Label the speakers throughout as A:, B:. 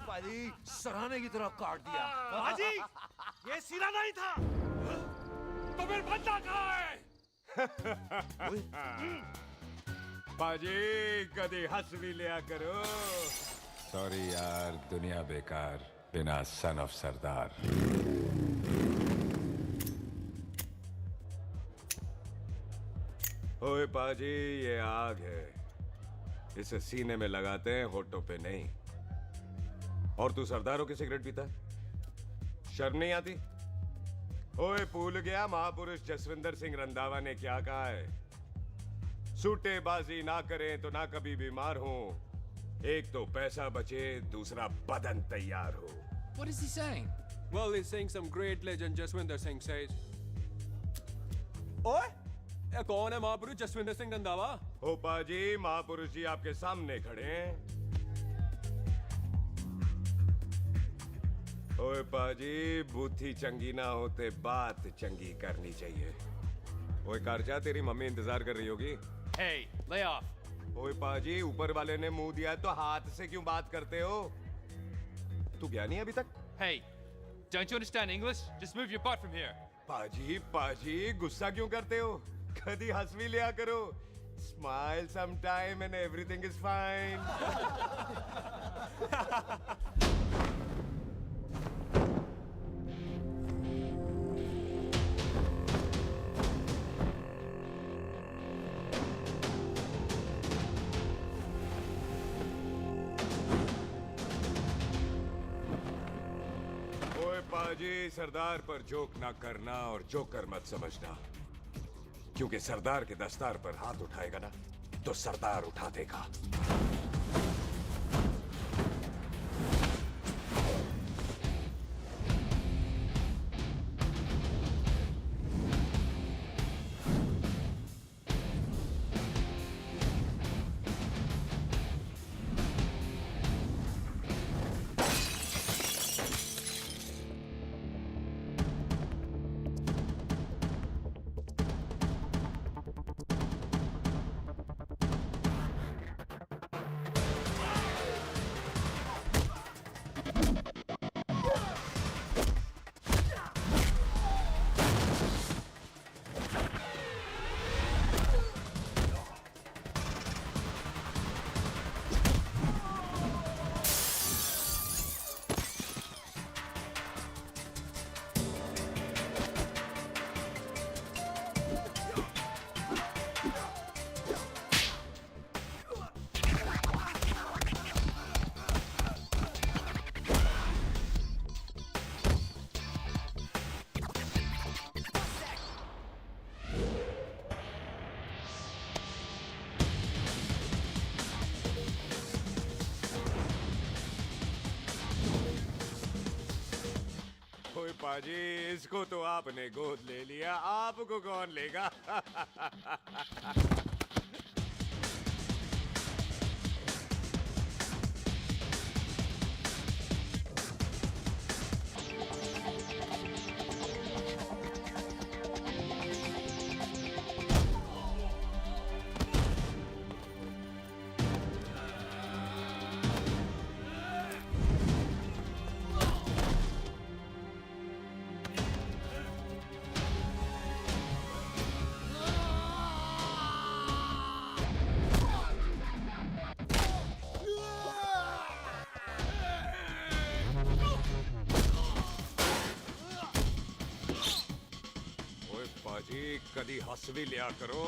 A: पाजी सराहने की तरफ काट दिया।
B: बाजी, ये सिरा नहीं था। तो फिर बंदा कहाँ है?
C: बाजी कभी हंस भी लिया करो।
D: सॉरी यार, दुनिया बेकार बिना सन ऑफ सरदार।
C: ओए पाजी, ये आग है, इसे सीने में लगाते हैं, होठों पे नहीं। और तू सरदारों की सिगरेट पीता है? शर्म नहीं आती? ओए भूल गया महापुरुष जसविंदर सिंह रंधावा ने क्या कहा है? सूटेबाजी ना करें तो ना कभी बीमार हो। एक तो पैसा बचे, दूसरा बदन तैयार हो।
E: What is he saying?
F: Well, he's saying some great legend Jaswinder Singh says. ओए, ये कौन है महापुरुष जसविंदर सिंह रंधावा?
C: ओ पाजी, महापुरुष जी आपके सामने खड़े हैं। ओए पाजी, बुद्धि चंगी ना होते बात चंगी करनी चाहिए। ओए कारचा, तेरी मम्मी इंतजार कर रही होगी।
E: Hey, lay off.
C: ओए पाजी, ऊपर वाले ने मुंह दिया है तो हाथ से क्यों बात करते हो? तू गया नहीं अभी तक?
E: Hey, don't you understand English? Just move your butt from here.
C: पाजी पाजी, गुस्सा क्यों करते हो? कभी हंस भी लिया करो। Smile sometime and everything is fine. ओए पाजी, सरदार पर जोक ना करना और जोकर मत समझना, क्योंकि सरदार के दस्तार पर हाथ उठाएगा ना तो सरदार उठा देगा। ओए पाजी, इसको तो आपने गोद ले लिया, आपको कौन लेगा? ओए पाजी, कदी हंस भी लिया करो।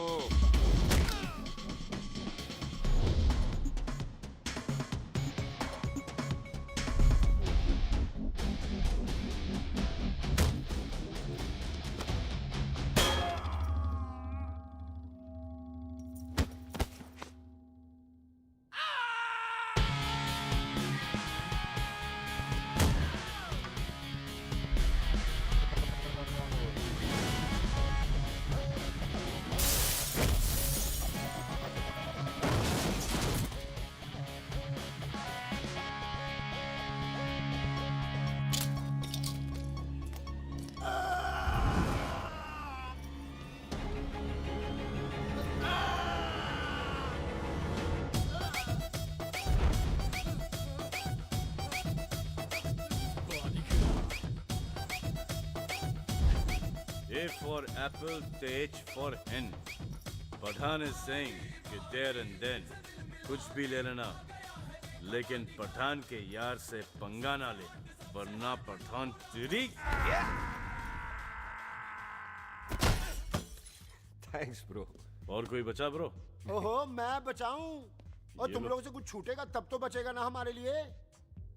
G: for apple, the H for hen. Pathan is saying कि there and then कुछ भी ले लेना, लेकिन पठान के यार से पंगा ना ले, वरना पठान तेरी।
C: Thanks bro.
G: और कोई बचा ब्रो?
H: ओहो, मैं बचाऊं? और
G: ये
H: तुम
G: लो।
H: लोगों से कुछ छूटेगा तब तो बचेगा ना हमारे लिए।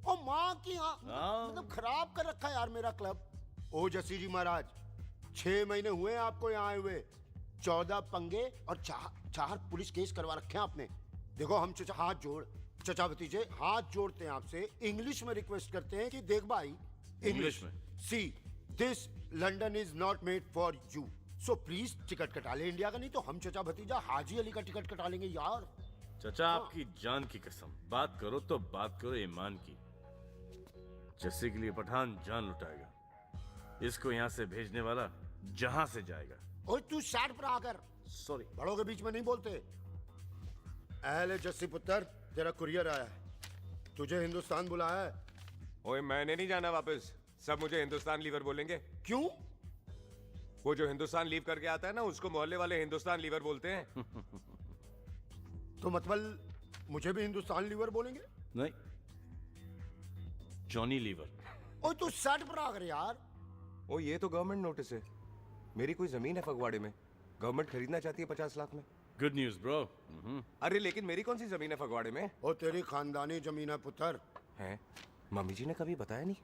H: ओ माँ की मतलब खराब कर रखा है यार मेरा क्लब। ओ जस्सी जी महाराज, 6 महीने हुए आपको यहाँ आए हुए, 14 पंगे और 4 पुलिस केस करवा रखे हैं आपने। देखो हम चचा हाथ जोड़, चचा भतीजे हाथ जोड़ते हैं आपसे, इंग्लिश में रिक्वेस्ट करते हैं कि देख भाई,
G: इंग्लिश में
H: see this London is not made for you, so please ticket कटा ले इंडिया का, नहीं तो हम चचा भतीजा हाजी अली का टिकट कटा लेंगे यार।
G: चचा आपकी जान की कसम, बात करो तो बात करो ईमान की। जस्सी के लिए पठान जान लुटाएगा, इसको यहाँ से भेजने वाला जहां से जाएगा।
H: ओए तू साइड पर आकर,
G: सॉरी
H: बड़ों के बीच में नहीं बोलते। अहले जस्सी पुत्र, तेरा कुरियर आया है, तुझे हिंदुस्तान बुलाया है।
C: ओए मैंने नहीं जाना वापस, सब मुझे हिंदुस्तान लीवर बोलेंगे।
H: क्यों?
C: वो जो हिंदुस्तान लीव करके आता है ना, उसको मोहल्ले वाले हिंदुस्तान लीवर बोलते हैं।
H: तो मतलब मुझे भी हिंदुस्तान लीवर बोलेंगे?
G: नहीं, जॉनी लीवर।
H: ओए तू साइड पर आकर यार।
C: ओ ये तो गवर्नमेंट नोटिस है, मेरी कोई जमीन है फगवाड़े में, गवर्नमेंट खरीदना चाहती है 50 लाख में।
G: Good news bro.
C: अरे लेकिन मेरी कौन सी जमीन है फगवाड़े में?
H: ओ तेरी खानदानी जमीन है पुत्र।
C: है? मम्मी जी ने कभी बताया नहीं।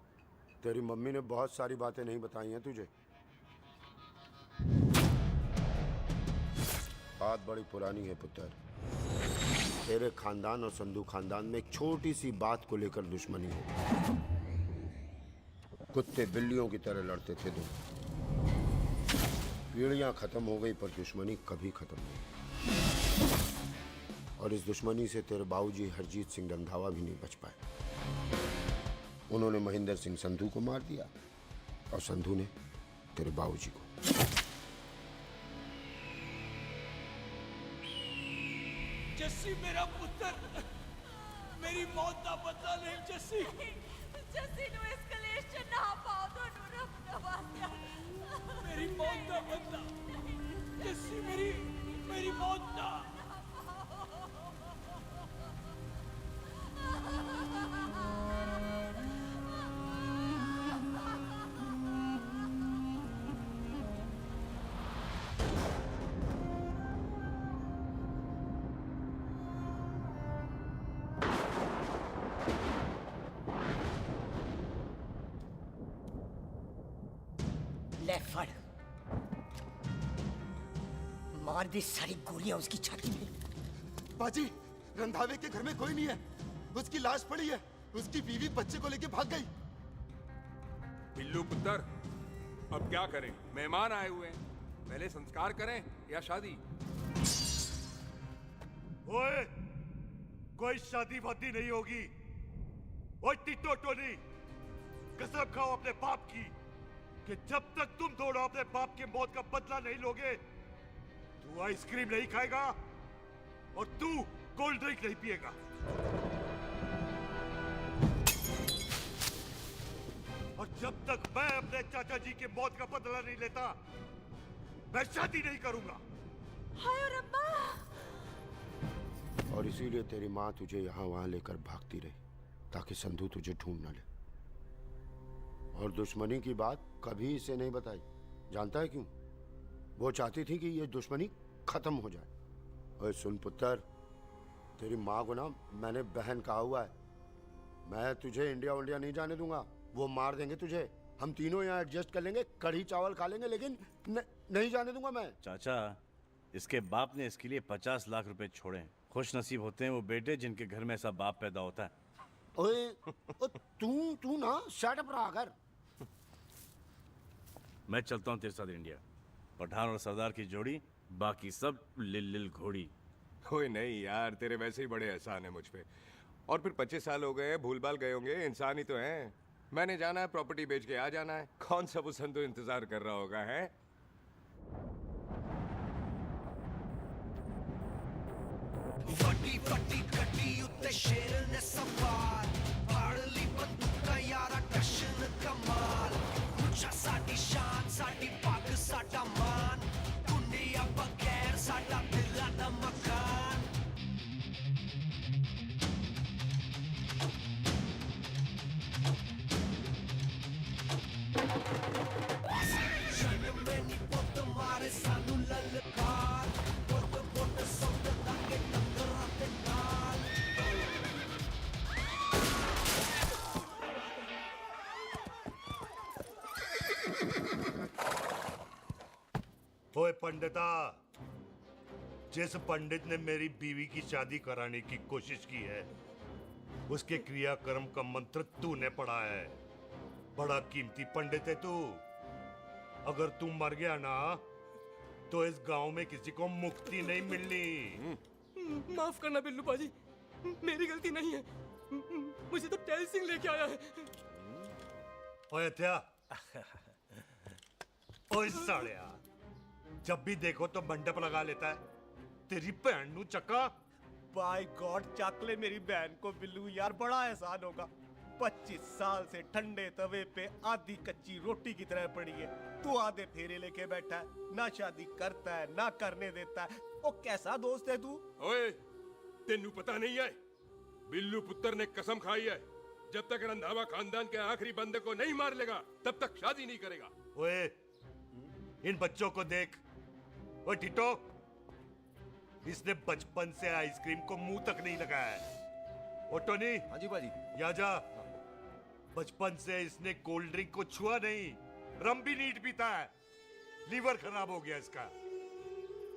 H: तेरी मम्मी ने बहुत सारी बातें नहीं बताई हैं तुझे। बात बड़ी पुरानी है पुत्र, तेरे खानदान और संधू खानदान में एक छोटी सी बात को लेकर दुश्मनी हो। कुत्ते बिल्लियों की तरह लड़ते थे दोनों, पीढ़ियां खत्म हो गई पर दुश्मनी कभी खत्म नहीं। और इस दुश्मनी से तेरे बाबूजी हरजीत सिंह रंधावा भी नहीं बच पाए। उन्होंने महेंद्र सिंह संधू को मार दिया और संधू ने तेरे बाबूजी को।
B: जस्सी मेरा पुत्र, मेरी मौत का बदला नहीं जस्सी।
I: जस्सी नु इस कलेश च ना पाओ दोनों रब नवाज़िया।
B: मेरी मौत का बदला जस्सी, मेरी मौत का।
J: ले फड़, मार दी सारी गोलियां उसकी छाती में।
H: बाजी, रंधावे के घर में कोई नहीं है, उसकी लाश पड़ी है, उसकी बीवी बच्चे को लेके भाग गई।
F: बिल्लू पुत्र, अब क्या करें? मेहमान आए हुए हैं, पहले संस्कार करें या शादी?
B: ओए, कोई शादी वादी नहीं होगी। ओए टिट्टो टोनी, कसम खाओ अपने बाप की कि जब तक तुम दोनों अपने बाप की मौत का बदला नहीं लोगे, तू आइसक्रीम नहीं खाएगा और तू कोल्ड ड्रिंक नहीं पिएगा। और जब तक मैं अपने चाचा जी की मौत का बदला नहीं लेता, मैं शादी नहीं करूंगा।
I: हाय रब्बा।
H: और इसीलिए तेरी माँ तुझे यहाँ वहाँ लेकर भागती रही, ताकि संधू तुझे ढूंढ न ले। और दुश्मनी की बात कभी इसे नहीं बताई, जानता है क्यों? वो चाहती थी कि ये दुश्मनी खत्म हो जाए। और सुन पुत्र, तेरी माँ को ना मैंने बहन कहा हुआ है, मैं तुझे इंडिया इंडिया नहीं जाने दूंगा, वो मार देंगे तुझे। हम तीनों यहाँ एडजस्ट कर लेंगे, कढ़ी चावल खा लेंगे, लेकिन नहीं जाने दूंगा मैं।
G: चाचा, इसके बाप ने इसके लिए 50 लाख रुपए छोड़े हैं। खुश नसीब होते हैं वो बेटे जिनके घर में ऐसा बाप पैदा होता है।
H: ओए, तू ना शट अप रहा कर।
G: मैं चलता हूँ तेरे साथ इंडिया। पठान और सरदार की जोड़ी, बाकी सब लिल घोड़ी।
C: कोई नहीं यार, तेरे वैसे ही बड़े एहसान है मुझ पे। और फिर 25 साल हो गए, भूल भाल गए होंगे, इंसान ही तो हैं। मैंने जाना है, प्रॉपर्टी बेच के आ जाना है। कौन सा वो संधू इंतजार कर रहा होगा, है?
K: फटी फटी कटी उत्ते शेर ने सवार, फाड़ ली बंदूक यारा टशन कमाल। मुझा साडी शान, साडी पग, साडा
B: पंडिता, जिस पंडित ने मेरी बीवी की शादी कराने की कोशिश की है, उसके क्रियाकर्म का मंत्र तूने पढ़ा है। बड़ा कीमती पंडित है तू। अगर तू मर गया ना, तो इस गांव में किसी को मुक्ति नहीं मिलनी।
A: माफ करना बिल्लू पाजी, मेरी गलती नहीं है। मुझे तो टेल सिंह लेके आया है।
B: ओए हत्या, ओए सालिया, जब भी देखो तो मंडप लगा लेता है। तेरी भैन नू चक्का।
L: बाय गॉड, चक ले मेरी बहन को बिल्लू यार, बड़ा एहसान होगा। 25 साल से ठंडे तवे पे आधी कच्ची रोटी की तरह पड़ी है। तू आधे फेरे लेके बैठा है, ना शादी करता है ना करने देता है। ओ कैसा दोस्त है तू?
F: ओए, तेनू पता नहीं है, बिल्लू पुत्र ने कसम खाई है, जब तक रंधावा खानदान के आखिरी बंदे को नहीं मार लेगा, तब तक शादी नहीं करेगा।
B: ओए, इन बच्चों को देख। ओए टिटो, इसने बचपन से आइसक्रीम को मुंह तक नहीं लगाया है। ओ टोनी।
A: हाँ जी बाजी।
B: या जा। बचपन से इसने कोल्ड ड्रिंक को छुआ नहीं, रम भी नीट पीता है। लीवर खराब हो गया इसका।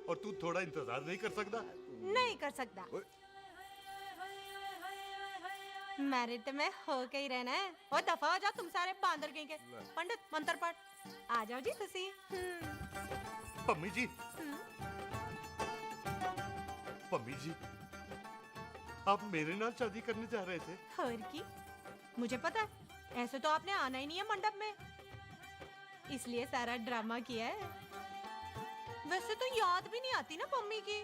B: और तू थोड़ा इंतजार नहीं कर सकता?
I: नहीं कर सकता। मैरिड में हो के ही रहना है। और दफा हो जाओ तुम सारे बांदर कहीं के। पंडित मंत्र पढ़। आ जाओ जी तुसी।
B: पम्मी जी, पम्मी जी, आप मेरे नाल शादी करने जा रहे थे?
I: और की मुझे पता है, ऐसे तो आपने आना ही नहीं है मंडप में, इसलिए सारा ड्रामा किया है। वैसे तो याद भी नहीं आती ना पम्मी की,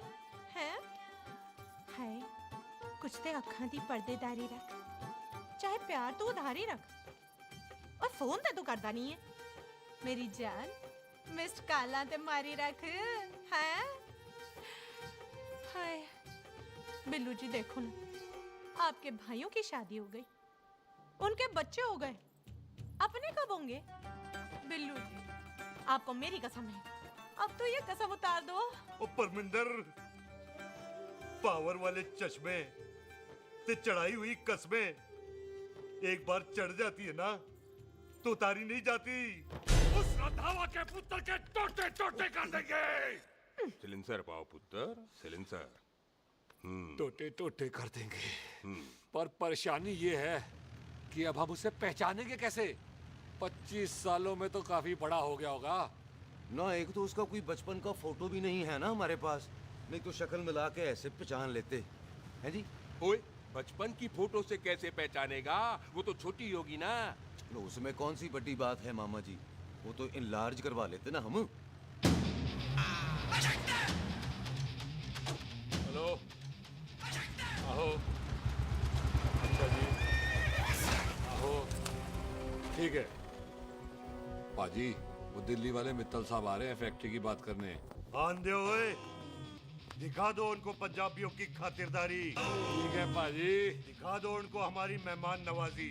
I: है? हाय, कुछ ते अखां दी पर्देदारी रख, चाहे प्यार तो उधारी रख, और फोन ते तो करता नहीं है। मेरी जान, मिस्ड काला ते मारी रख, है? हाय, बिल्लू जी देखो ना, आपके भाइयों की शादी हो गई, उनके बच्चे हो गए, अपने कब होंगे? बिल्लू जी, आपको मेरी कसम है, अब तो ये कसम उतार दो।
B: ओ परमिंदर, पावर वाले चश्मे ते चढ़ाई हुई कस्में एक बार चढ़ जाती है ना, तो उतारी नहीं जाती।
F: उस रंधावा के पुत्र के टोटे टोटे कर देंगे। सिलेंसर पाओ पुत्र, सिलेंसर।
A: टोटे टोटे कर देंगे, पर परेशानी ये है कि अब हम उसे पहचानेंगे कैसे? 25 सालों में तो काफी बड़ा हो गया होगा
M: ना। एक तो उसका कोई बचपन का फोटो भी नहीं है ना हमारे पास, नहीं तो शक्ल मिला के ऐसे पहचान लेते हैं जी।
F: ओए, बचपन की फोटो से कैसे पहचानेगा? वो तो छोटी होगी ना।
M: लो, उसमें कौन सी बड़ी बात है मामा जी, वो तो इनलार्ज करवा लेते ना हम।
A: हेलो, आहो। अच्छा जी, आहो। ठीक है पाजी, वो दिल्ली वाले मित्तल साहब आ रहे हैं फैक्ट्री की बात करने।
B: आंधे हुए, दिखा दो उनको पंजाबियों की खातिरदारी।
A: ठीक है पाजी।
B: दिखा दो उनको हमारी मेहमान नवाजी।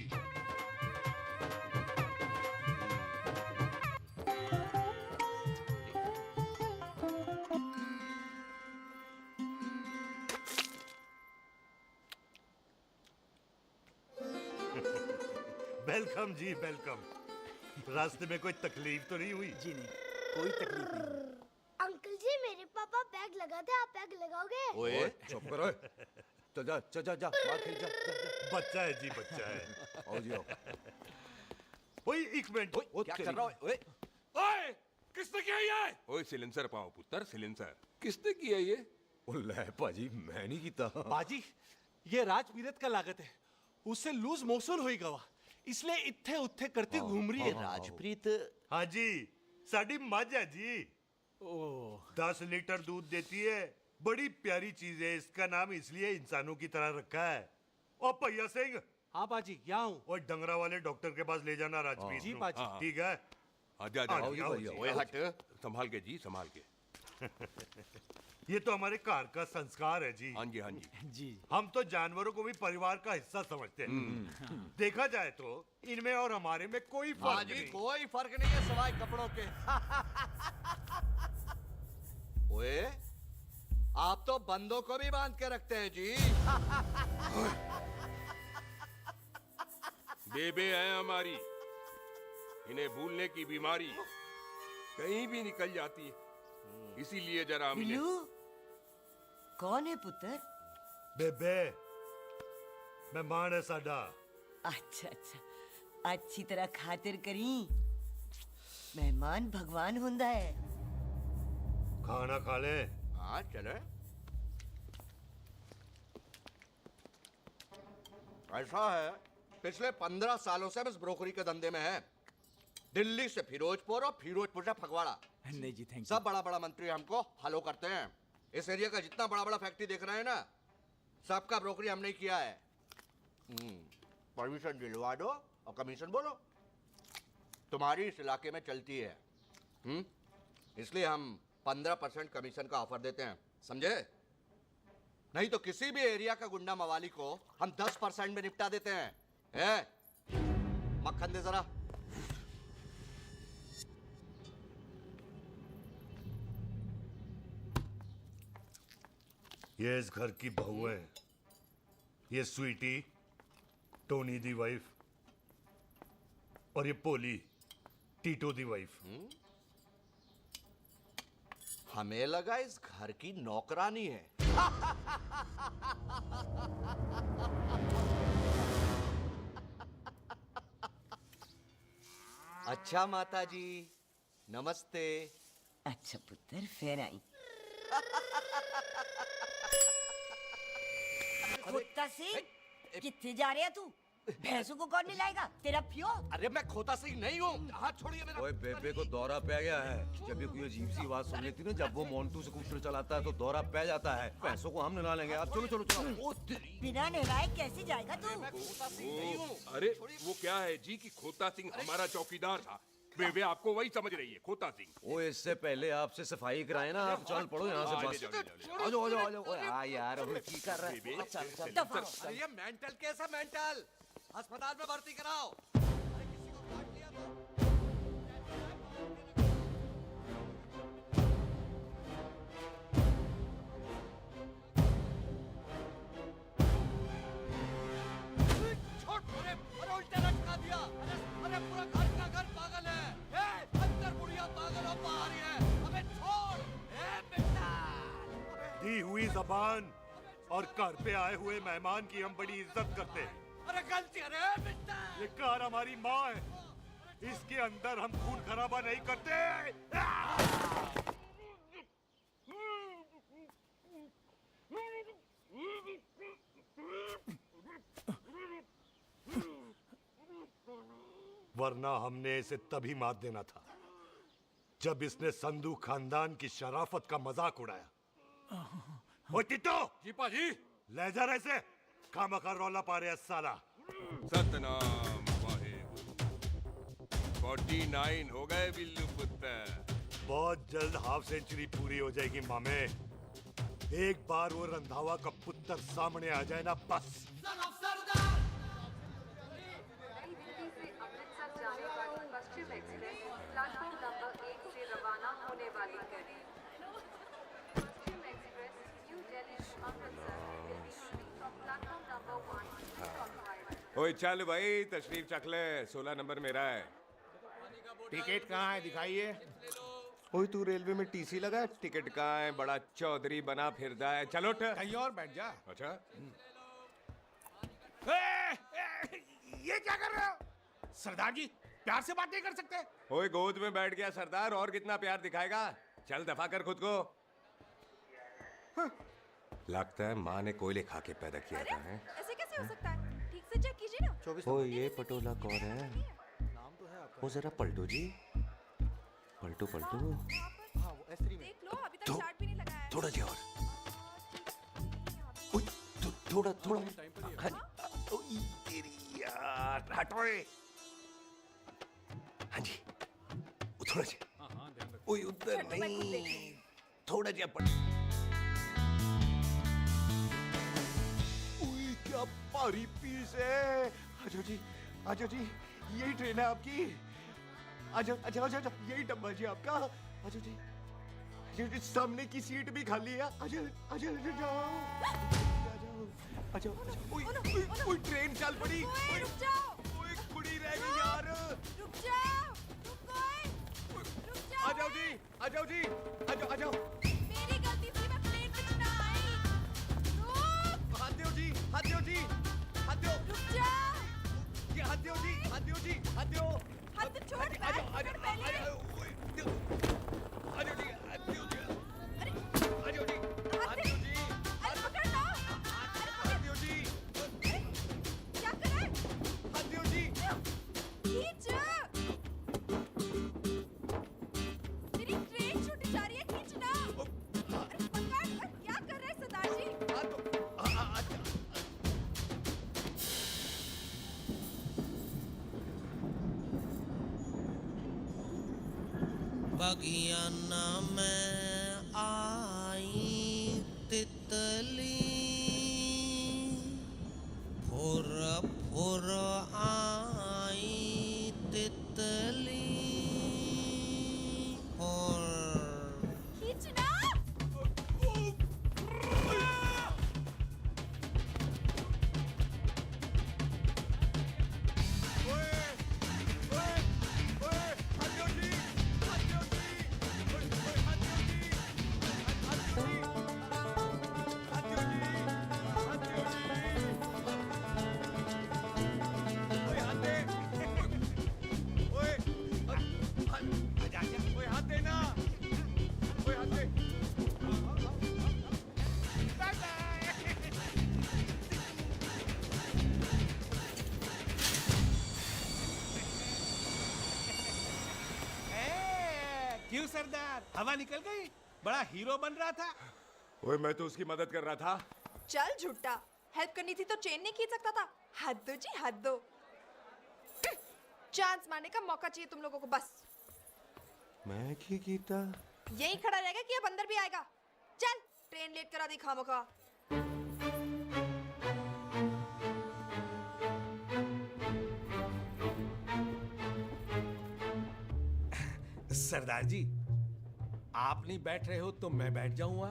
B: वेलकम जी, वेलकम। रास्ते में कोई तकलीफ तो नहीं हुई?
L: जी नहीं, कोई तकलीफ नहीं।
N: अंकल जी, मेरे पापा पैग लगाते, आप पैग लगाओगे?
M: ओए चुप करो, चल जा चल जा जा, बाहर खेल जा, जा, जा।
B: बच्चा है जी, बच्चा है।
M: आओ जी आओ।
B: ओए एक मिनट,
M: क्या कर रहा है? ओए
F: ओए, किसने किया ये? ओए सिलेंसर पाओ पुत्र, सिलेंसर।
A: किसने किया ये?
M: ले पाजी, मैं नहीं कीता।
L: बाजी, ये राजपीरत का लागत है, उससे लूज मोशन हुई गवा, इसलिए इत्थे उत्थे करती घूम रही है।
H: राजप्रीत?
B: हाँ जी, साड़ी मझ है जी। 10 लीटर दूध देती है, बड़ी प्यारी चीज है। इसका नाम इसलिए इंसानों की तरह रखा है। ओ भैया सिंह।
L: हाँ बाजी, यहाँ हूँ।
B: और डंगरा वाले डॉक्टर के पास ले जाना राजपीत
L: जी
B: को।
L: बाजी।
B: ठीक है।
F: आजा आजा। ओए हट, संभाल के जी, संभाल के।
B: ये तो हमारे घर का संस्कार है जी।
F: हाँ जी, हाँ जी।
L: जी।
B: हम तो जानवरों को भी परिवार का हिस्सा समझते हैं। देखा जाए तो इनमें और हमारे में कोई फर्क नहीं।
A: कोई फर्क नहीं है सिवाय कपड़ों के। ओए, आप तो बंदों को भी बांध के रखते हैं जी।
F: बेबे है हमारी, इन्हें भूलने की बीमारी कहीं भी निकल जाती है। इसीलिए जरा हमने
J: बिल्लू कौन है पुत्र?
B: बेबे मेहमान है साडा।
J: अच्छा अच्छा, अच्छी तरह खातिर करी। मेहमान भगवान हुंदा है।
B: खाना खा ले।
H: हाँ चले। ऐसा है, पिछले 15 सालों से हम इस ब्रोकरी के धंधे में हैं। दिल्ली से फिरोजपुर और फिरोजपुर से फगवाड़ा।
E: नहीं जी, थैंक
H: सब बड़ा बड़ा मंत्री हमको फॉलो करते हैं। इस एरिया का जितना बड़ा बड़ा फैक्ट्री देख रहे हैं ना, सबका ब्रोकरी हमने किया है। परमिशन दिलवा दो और कमीशन बोलो। तुम्हारी इस इलाके में चलती है। इसलिए हम 15% कमीशन का ऑफर देते हैं, समझे? नहीं तो किसी भी एरिया का गुंडा मवाली को हम 10% में निपटा देते हैं। मक्खन दे जरा।
B: ये इस घर की बहू है। ये स्वीटी, टोनी दी वाइफ, और ये पोली, टीटो दी वाइफ।
H: हमें लगा इस घर की नौकरानी है। अच्छा माता जी, नमस्ते।
J: अच्छा पुत्र, फिर आई। खोता सिंह, कितने जा रहे तू? भैंसों को कौन निलाएगा? तेरा प्यो?
H: अरे मैं खोता सिंह नहीं हूँ। हाथ छोड़िए मेरा।
M: ओए बेबे को दौरा पै गया है। जब भी कोई अजीब सी आवाज सुन लेती ना, जब वो मोन्टू स्कूटर चलाता है तो दौरा पै जाता है। पैसों को हम निला लेंगे। आप चलो चलो चलो।
J: बिना नहलाए कैसे जाएगा तू?
F: अरे वो क्या है जी कि खोता सिंह हमारा चौकीदार था। बेबे आपको वही समझ रही है, खोता सिंह।
M: ओ इससे पहले आपसे सफाई कराए ना, आप चल पड़ो यहाँ से बस। आ जाओ आ जाओ आ जाओ। ओए आ यार, अब की कर रहा है? चल चल।
H: अरे ये मेंटल केस है, मेंटल। अस्पताल में भर्ती कराओ। अरे किसी को काट लिया तो। अरे उल्टा लटका दिया। अरे पूरा घर का घर पागल है। अंदर बुढ़िया पागल और बाहर ही है। अबे छोड़। बेटा।
B: दी हुई जबान और घर पे आए हुए मेहमान की हम बड़ी इज्जत करते हैं।
H: अरे गलती है बेटा।
B: ये कार हमारी माँ है। इसके अंदर हम खून खराबा नहीं करते। वरना हमने इसे तभी मार देना था जब इसने संधू खानदान की शराफत का मजाक उड़ाया। ओ टिट्टो
F: जी पाजी,
B: ले जा रहे से खामखा रौला पा रहे साला।
F: सतनाम वाहेगुरु। 49 हो गए बिल्लू पुत्र।
B: बहुत जल्द हाफ सेंचुरी पूरी हो जाएगी मामे। एक बार वो रंधावा का पुत्र सामने आ जाए ना, बस।
O: जाने वाली पश्चिम एक्सप्रेस प्लेटफॉर्म नंबर 1 से रवाना होने वाली है। Paschim express New Delhi to Amritsar will be running from platform number 1 to Cockwise।
C: ओए चल भाई, तशरीफ चख ले। 16 नंबर मेरा है।
L: टिकट कहाँ है? दिखाइए।
C: ओए तू रेलवे में टीसी लगा है? टिकट कहाँ है? बड़ा चौधरी बना फिरदा है। चलो उठ।
L: कहीं और बैठ जा।
C: अच्छा
L: ये क्या कर रहे हो? सरदार जी, प्यार से बात नहीं कर सकते?
C: ओए गोद में बैठ गया सरदार, और कितना प्यार दिखाएगा? चल दफा कर खुद को। लगता है माँ ने कोयले खा के पैदा किया था। है
I: ऐसे कैसे हो सकता है? ठीक से चेक कीजिए ना।
M: ओ ये पटोला कौन है? वो जरा पलटो जी, पलटो पलटो।
I: देख लो, अभी तक स्टार्ट भी नहीं लगाया है।
M: थोड़ा जी और। थोड़ा थोड़ा। तेरी यार, हटो। हाँ जी, थोड़ा जी। ओए उधर नहीं, थोड़ा जी अपन। ओए क्या भारी पीस है। आजो जी, आजो जी, यही ट्रेन है आपकी। आजो, अच्छा अच्छा अच्छा, यही डब्बा जी आपका। आजो जी, ये सामने की सीट भी खाली है। आजो आजो जाओ, आजो। ओए ट्रेन चल पड़ी।
I: रुक जाओ।
M: ओए कुड़ी रह गई यार।
I: रुक जाओ। रुक जाओ।
M: आजा जाओ जी, आ जाओ जी, आ जाओ, आ जाओ।
I: मेरी गलती थी, मैं प्लेन में ना आई। रुक!
M: हाथ दो जी, हाथ दो जी, हाथ दो।
I: रुक जा!
M: ये हाथ दो जी, हाथ दो जी, हाथ दो।
I: हाथ तो छोड़,
M: आ जाओ, आ जाओ,
I: पहले।
M: आ जाओ जी, हाथ दो जी, आ जाओ जी, हाथ दो जी,
I: अरे पकड़ लो!
M: हाथ दो जी,
I: क्या कर रहा है?
M: हाथ दो जी।
I: खींच! मेरी ट्रेन छूटी जा रही है, खींचना! अरे पकड़! अरे क्या कर रहे हैं सरदार जी?
K: बगियाना में आई तितली फुर फुर आई तितली फुर
I: खींचना!
L: क्यों सरदार, हवा निकल गई? बड़ा हीरो बन रहा था।
C: ओए मैं तो उसकी मदद कर रहा था।
I: चल झूठा, हेल्प करनी थी तो चेन नहीं खींच सकता था। हद दो जी, हद दो। चांस मारने का मौका चाहिए तुम लोगों को बस।
C: मैं की कीता?
I: यही खड़ा रहेगा कि अब अंदर भी आएगा? चल, ट्रेन लेट करा दी खामखा।
L: सरदार जी, आप नहीं बैठ रहे हो तो मैं बैठ जाऊंगा।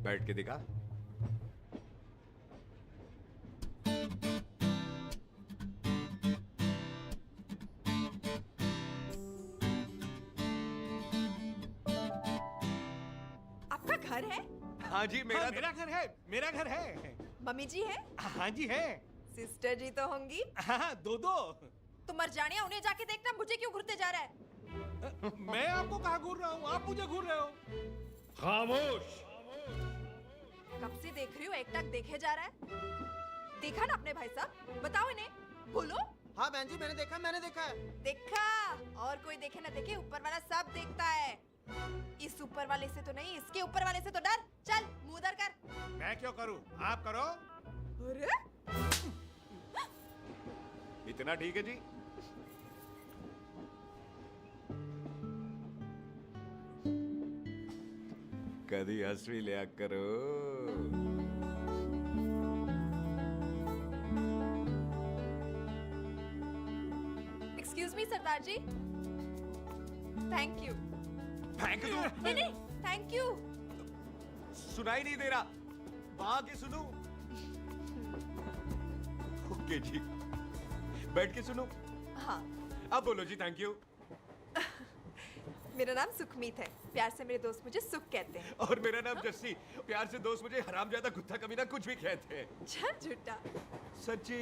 C: बैठ के दिखा।
I: आपका घर है?
M: हाँ जी,
L: हाँ, मेरा घर है, मेरा घर है।
I: मम्मी जी है?
L: हाँ जी है।
I: सिस्टर जी तो होंगी?
L: हाँ, दो दो।
I: तुम मर जाने, उन्हें जाके देखना, मुझे क्यों घूरते जा रहा है?
L: मैं आपको कहाँ घूर रहा हूँ, आप मुझे घूर रहे हो।
C: खामोश।
I: कब से देख रही हूँ, एक टक देखे जा रहा है। देखा ना अपने भाई साहब, बताओ इन्हें, बोलो।
K: हाँ बहन जी, मैंने देखा है।
I: देखा? और कोई देखे ना देखे, ऊपर वाला सब देखता है। इस ऊपर वाले से तो नहीं, इसके ऊपर वाले से तो डर। चल, मुंह उधर कर।
L: मैं क्यों करूँ, आप करो।
I: अरे
C: इतना ठीक है जी? कभी हंस भी लिया करो।
I: एक्सक्यूज मी सरदार जी, थैंक यू।
M: Thank you?
I: नहीं नहीं, थैंक यू।
M: सुनाई नहीं दे रहा, वहां के सुनूं? ओके जी, बैठ के सुनो।
I: हाँ।
M: अब बोलो जी थैंक यू।
I: मेरा नाम सुखमीत है, प्यार से मेरे दोस्त मुझे सुख कहते हैं।
M: और मेरा नाम जस्सी, प्यार से दोस्त मुझे हरामजादा, कुत्ता कमीना कुछ भी कहते हैं।
I: चल झूठा।
M: सच्ची।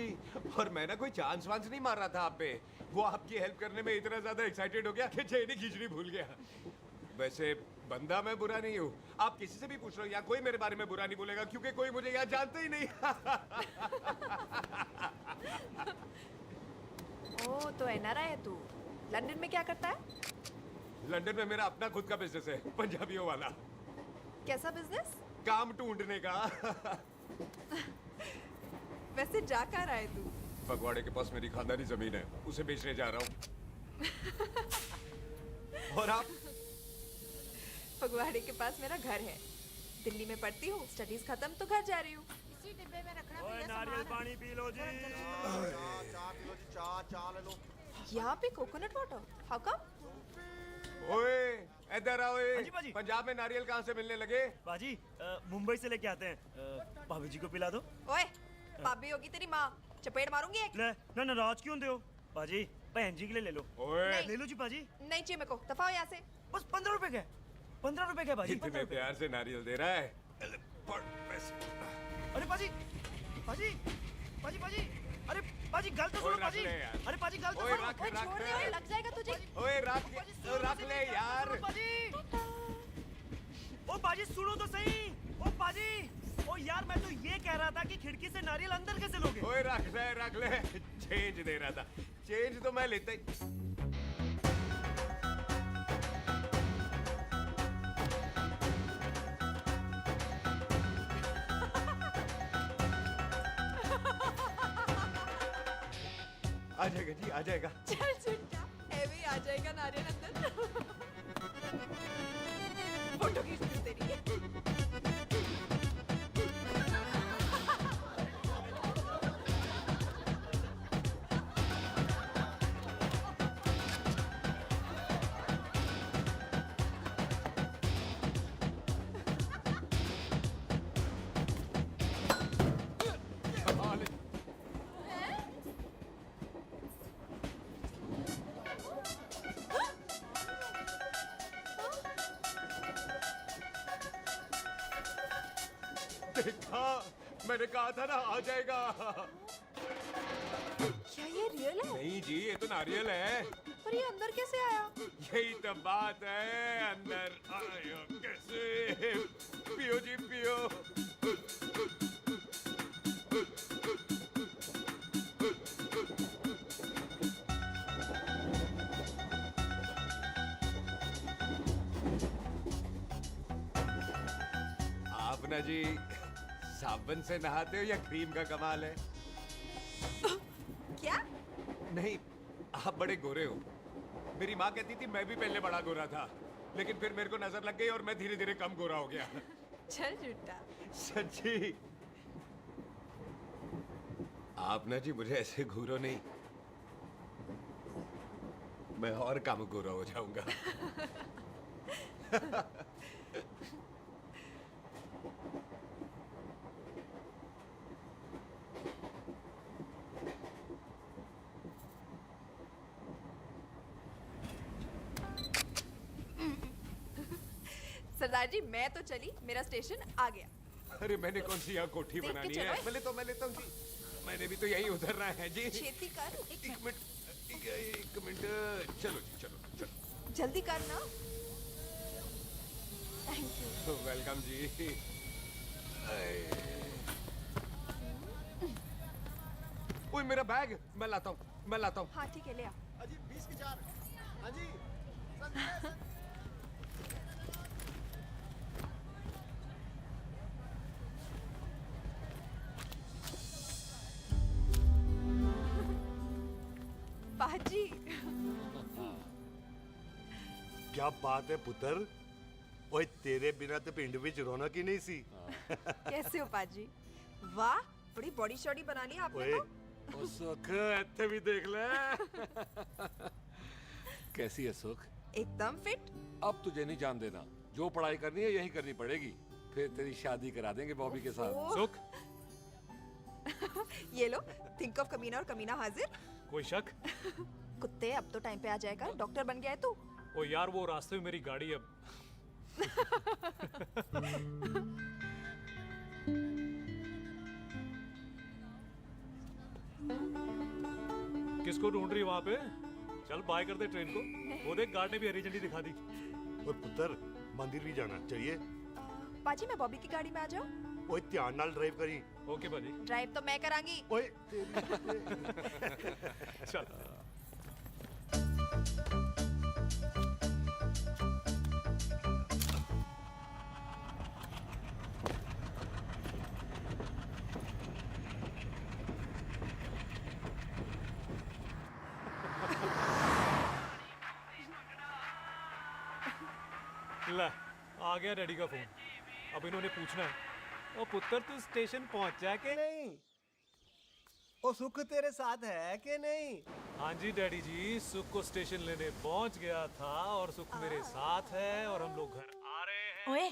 M: और मैं ना कोई चांस वांस नहीं मार रहा था आप पे, वो आपकी हेल्प करने में इतना ज्यादा एक्साइटेड हो गया कि चेन ही खींचनी भूल गया। वैसे बंदा मैं बुरा नहीं हूँ, आप किसी से भी पूछ लो, यहाँ कोई मेरे बारे में बुरा नहीं बोलेगा क्योंकि कोई मुझे यहाँ जानता ही नहीं।
I: ओ तो एनआरआई है तू। लंदन में क्या करता है?
M: लंदन में मेरा अपना खुद का बिजनेस है, पंजाबियों वाला।
I: कैसा बिजनेस?
M: काम ढूंढने का।
I: वैसे जा कहाँ रहा है तू?
C: फगवाड़े के पास मेरी खानदानी जमीन है, उसे बेचने जा रहा हूँ।
M: और आप?
I: फगवाड़े के पास मेरा घर है, दिल्ली में पढ़ती हूँ, स्टडीज खत्म तो घर जा रही हूँ।
N: इसी डिब्बे में रखना।
B: ओए नारियल पानी पी लो जी।
K: चाय पी लो जी, चाय ले लो।
I: यहाँ पे कोकोनट वाटर, हाउ कम?
M: ओए इधर आओ।
B: हाँ जी, बाजी।
M: पंजाब में नारियल कहाँ से मिलने लगे?
B: बाजी मुंबई से लेके आते हैं, भाभी जी को पिला दो।
I: ओए, भाभी होगी तेरी माँ, चपेट मारूंगी एक।
B: ले ना नाराज क्यों होंदे हो बाजी?
L: बहन जी के लिए ले लो।
C: ओए
L: ले लो जी पाजी।
I: नहीं चाहिए मेरे को, दफा हो यहाँ से।
L: बस 15 रुपए के, 15 रुपए के बाजी।
C: इतने प्यार से नारियल दे रहा है। पढ़ पैसे।
L: अरे पाजी, पाजी, पाजी, पाजी, अरे पाजी गल तो सुनो पाजी। अरे पाजी गल तो सुनो।
C: रख
I: लग जाएगा तुझे।
C: ओए रख ले यार।
L: ओ पाजी सुनो तो सही। ओ पाजी, ओ यार मैं तो ये कह रहा था कि खिड़की से नारियल अंदर कैसे लोगे?
C: ओए रख ले। चेंज दे रहा था। चेंज तो मैं लेता ही। आ जाएगा जी, आ जाएगा।
I: चल चिंटा, भी आ जाएगा नारियल अंदर। फोटो खींच ली तेरी।
C: देखा, मैंने कहा था ना आ जाएगा।
I: क्या ये रियल है?
C: नहीं जी, ये तो नारियल है।
I: पर ये अंदर कैसे आया?
C: यही तो बात है, अंदर आया कैसे? पियो जी पियो। आप ना जी साबुन से नहाते हो या क्रीम का कमाल है?
I: क्या?
C: नहीं, आप बड़े गोरे हो। मेरी माँ कहती थी मैं भी पहले बड़ा गोरा था, लेकिन फिर मेरे को नजर लग गई और मैं धीरे धीरे कम गोरा हो गया।
I: चल झूठा।
C: सच्ची। आप ना जी मुझे ऐसे घूरो नहीं, मैं और कम गोरा हो जाऊंगा।
I: सरदार जी मैं तो चली, मेरा स्टेशन आ गया।
C: अरे मैंने कौन सी यहाँ कोठी
I: देख के
C: बनानी
I: चलो।
C: है? मैं लेता हूँ जी। मैंने भी तो यही उतरना है जी।
I: छेती कर।
C: एक मिनट। चलो जी, चलो।
I: जल्दी कर ना। Thank you.
C: वेलकम जी। ओए मेरा बैग, मैं लाता हूँ।
I: हाँ ठीक है, ले आ।
L: अजी 20 की 4। हाँ जी।
I: पाजी।
B: क्या बात है पुत्र। ओए तेरे बिना तो पिंड विच रौनक ही नहीं सी।
I: कैसे हो पाजी? वाह, बड़ी बॉडी शॉडी बना ली आपने
B: ओए
I: तो।
A: ओ सुख, इत्थे भी देख ले। कैसी है सुख?
I: एकदम फिट।
A: अब तुझे नहीं जान देना, जो पढ़ाई करनी है यही करनी पड़ेगी। फिर तेरी शादी करा देंगे बॉबी के साथ।
I: ओह।
E: सुख,
I: ये लो, थिंक ऑफ कमीना और कमीना हाजिर।
E: कोई शक?
I: कुत्ते, अब तो टाइम पे आ जाएगा। डॉक्टर बन गया है तू।
E: ओ यार, वो रास्ते में मेरी गाड़ी अब। किसको ढूंढ रही वहां पे? चल बाय कर दे ट्रेन को। वो देख, गार्ड ने भी हरी झंडी दिखा दी।
B: और पुत्र मंदिर भी जाना चाहिए।
I: पाजी मैं बॉबी की गाड़ी में आ जाऊं?
B: ओए ध्यान नाल ड्राइव करी।
E: ओके बाजी।
I: ड्राइव तो मैं करांगी।
B: ओए
E: चल। ला, आ गया डैडी का फोन। अब इन्होंने पूछना है, ओ पुत्र तू स्टेशन पहुंचा के
L: नहीं? ओ सुख तेरे साथ है कि नहीं?
E: हाँ जी डैडी जी, सुख को स्टेशन लेने पहुंच गया था और सुख मेरे साथ है और हम लोग घर आ रहे हैं।
I: ओए,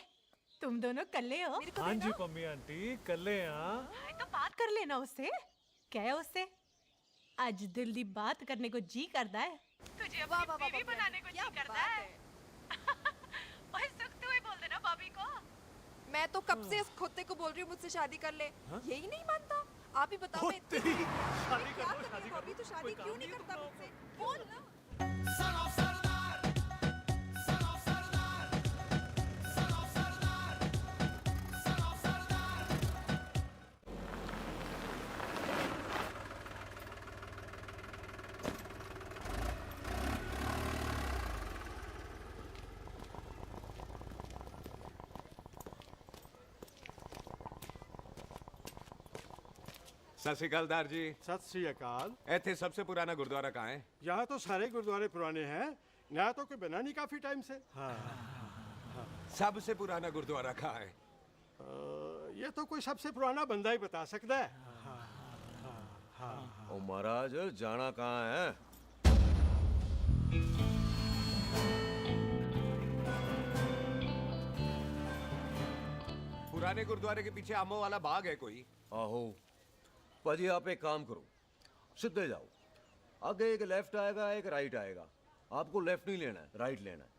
I: तुम दोनों कल्ले हो?
E: हाँ जी पम्मी आंटी, कल ले। हाँ
I: तो बात कर लेना उससे। क्या है उससे? आज दिल दी बात करने को जी करता है। तुझे अपनी बीवी बनाने को जी करता है। ओए सुख तू ही बोल देना भाभी को।
O: मैं तो कब से इस खोते को बोल रही हूँ मुझसे शादी कर ले। यही नहीं मानता। आप ही बताओ मैं
L: शादी
O: क्या करूँ अभी तो शादी क्यों नहीं करता मुझसे? बोल ना।
C: सत श्री अकाल दार जी।
P: सत श्री अकाल।
C: ਇੱਥੇ सबसे पुराना गुरुद्वारा कहाँ है?
P: यहाँ तो सारे गुरुद्वारे पुराने हैं, नया तो कोई बना नहीं काफी टाइम से। हाँ,
C: सबसे पुराना गुरुद्वारा कहाँ है?
P: ये तो कोई सबसे पुराना बंदा ही बता सकता है।
G: ओ महाराज जाना कहाँ है?
C: पुराने गुरुद्वारे के पीछे आमों वाला बाग है कोई?
G: आहो पाजी आप एक काम करो, सीधे जाओ, आगे एक लेफ्ट आएगा एक राइट आएगा, आपको लेफ्ट नहीं लेना है राइट लेना है,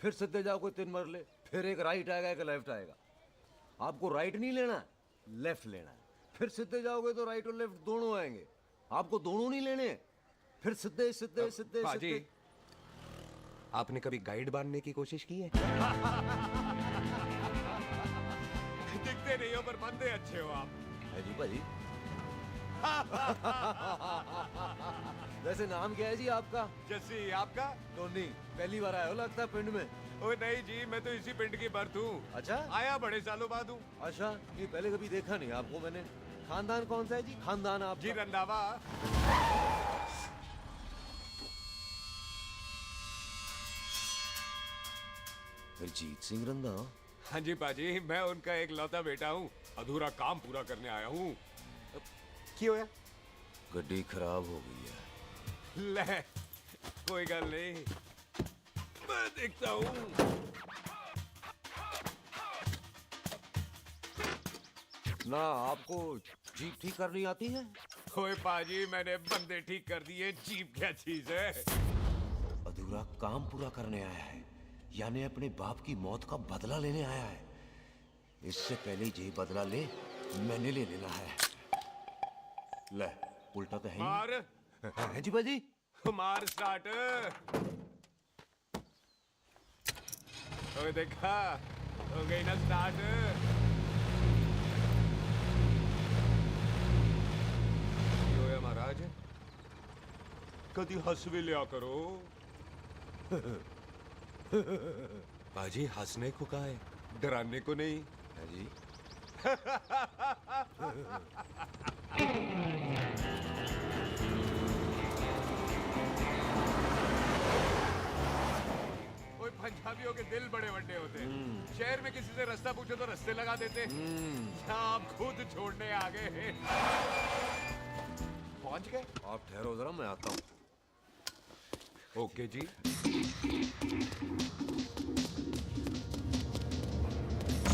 G: फिर सीधे जाओ कोई 3 मरले, फिर एक राइट आएगा एक लेफ्ट आएगा, आपको राइट नहीं लेना है लेफ्ट लेना है, फिर सीधे जाओगे तो राइट और लेफ्ट दोनों आएंगे, आपको दोनों नहीं लेने, फिर सीधे सीधे सीधे
C: पाजी आपने कभी गाइड बनने की कोशिश की है? दिखते नहीं हो पर बंदे अच्छे हो आप।
G: है जी भाजी। वैसे नाम क्या है जी आपका?
C: जस्सी। आपका?
G: टोनी। पहली बार आए हो लगता है पिंड में।
C: ओ नहीं जी, मैं तो इसी पिंड की बर्थ हूँ।
G: अच्छा?
C: आया बड़े सालों बाद हूँ।
G: अच्छा, ये पहले कभी देखा नहीं आपको मैंने। खानदान कौन सा है जी? खानदान आप
C: जी रंधावा।
G: जीत सिंह रंधावा?
C: हाँ जी पाजी, मैं उनका एक लौता बेटा हूँ, अधूरा काम पूरा करने आया हूँ। क्यों है?
G: गड्डी खराब हो गई है।
C: ले, कोई गल नहीं, मैं देखता हूँ।
G: ना आपको जीप ठीक करनी आती है?
C: ओए पाजी, मैंने बंदे ठीक कर दिए, जीप क्या चीज है?
G: अधूरा काम पूरा करने आया है, यानी अपने बाप की मौत का बदला लेने आया है। इससे पहले ये बदला ले मैंने ले लेना है। ले उल्टा तो है
C: मार।
G: है जी बाजी।
C: मार स्टार्ट। ओए देखा, हो गई ना स्टार्ट। ये महाराज कभी हंस भी लिया करो। बाजी हंसने को कहा है, डराने को नहीं है जी। कोई पंजाबियों के दिल बड़े बड़े होते हैं। शहर में किसी से रास्ता पूछो तो रास्ते लगा देते। आप खुद छोड़ने आ गए। पहुंच गए?
G: आप ठहरो जरा, मैं आता हूँ।
C: ओके जी।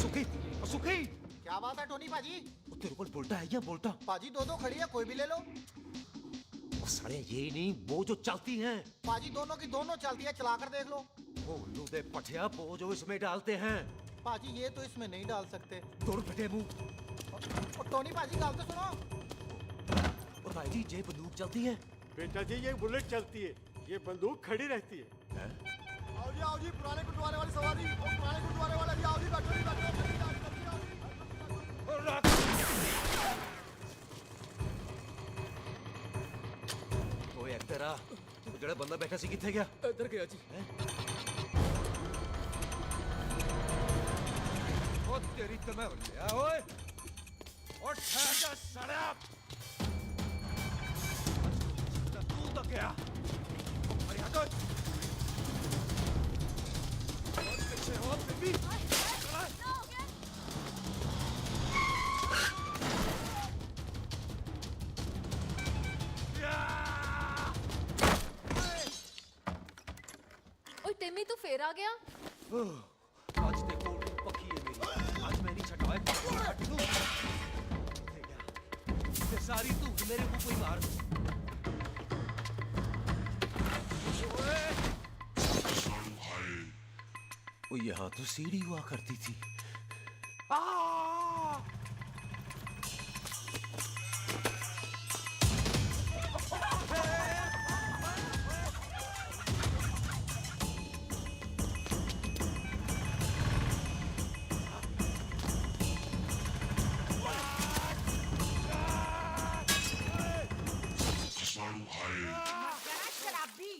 G: सुखी, सुखी।
Q: क्या बात है टोनी पाजी?
G: तेरे को बोलता है या बोलता?
Q: पाजी दो खड़ी है, कोई भी ले लो।
G: सारे ये नहीं, वो जो चलती हैं।
Q: पाजी दोनों की दोनों चलती है, चला कर देख लो।
G: वो लूदे पठिया वो जो इसमें डालते हैं।
Q: पाजी ये तो इसमें नहीं डाल सकते।
G: तोड़ फटे मुंह।
Q: और टोनी पाजी गाल तो सुनो।
G: और भाई जी ये बंदूक चलती है?
P: बेटा जी ये बुलेट चलती है, ये बंदूक खड़ी रहती है।
Q: आओ जी पुराने गुरुद्वारे वाली सवारी, और पुराने गुरुद्वारे वाला भी आओ जी, बैठो जी बैठो।
G: ओए तेरा ਜਿਹੜਾ ਬੰਦਾ ਬੈਠਾ ਸੀ ਕਿੱਥੇ ਗਿਆ?
E: इधर गया जी।
G: ओ तेरी तो मैं लिया ओए। और ठहर जा साला। तू तो क्या? अरे हटो। और पीछे हो बेबी।
O: टिम्मी तू फेर आ गया?
G: आज देखो पक्की है मेरी, आज मैं नहीं छटाए। सारी तू मेरे मुंह को ही मार। वो यहाँ तो सीढ़ी हुआ करती थी।
I: शराबी।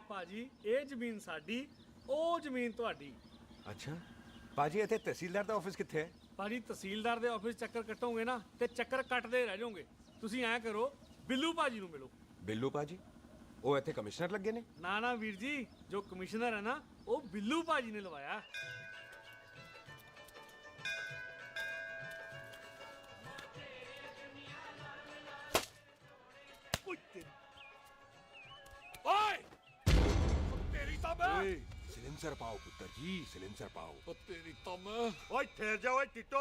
L: ਭਾਜੀ ਇਹ ਜ਼ਮੀਨ ਸਾਡੀ ਉਹ ਜ਼ਮੀਨ ਤੁਹਾਡੀ।
C: ਅੱਛਾ ਬਾਜੀ ਇੱਥੇ ਤਹਿਸੀਲਦਾਰ ਦਾ ਆਫਿਸ ਕਿੱਥੇ ਹੈ?
L: ਭਾਜੀ ਤਹਿਸੀਲਦਾਰ ਦੇ ਆਫਿਸ ਚੱਕਰ ਕੱਟੋਗੇ ਨਾ ਤੇ ਚੱਕਰ ਕੱਟਦੇ ਰਹਿ ਜਾਓਗੇ। ਤੁਸੀਂ ਐਂ ਕਰੋ ਬਿੱਲੂ ਭਾਜੀ ਨੂੰ ਮਿਲੋ।
C: ਬਿੱਲੂ ਬਾਜੀ ਉਹ ਇੱਥੇ ਕਮਿਸ਼ਨਰ ਲੱਗੇ ਨੇ?
L: ਨਾ ਨਾ ਵੀਰ ਜੀ, ਜੋ ਕਮਿਸ਼ਨਰ ਹੈ ਨਾ ਉਹ ਬਿੱਲੂ ਭਾਜੀ ਨੇ ਲਵਾਇਆ।
F: ओए! तेरी तो मैं!
A: सिलेंसर पाओ पुत्र जी, सिलेंसर पाओ।
B: ओ तेरी तो मैं। ओए ठहर जाओ ओए टिट्टो।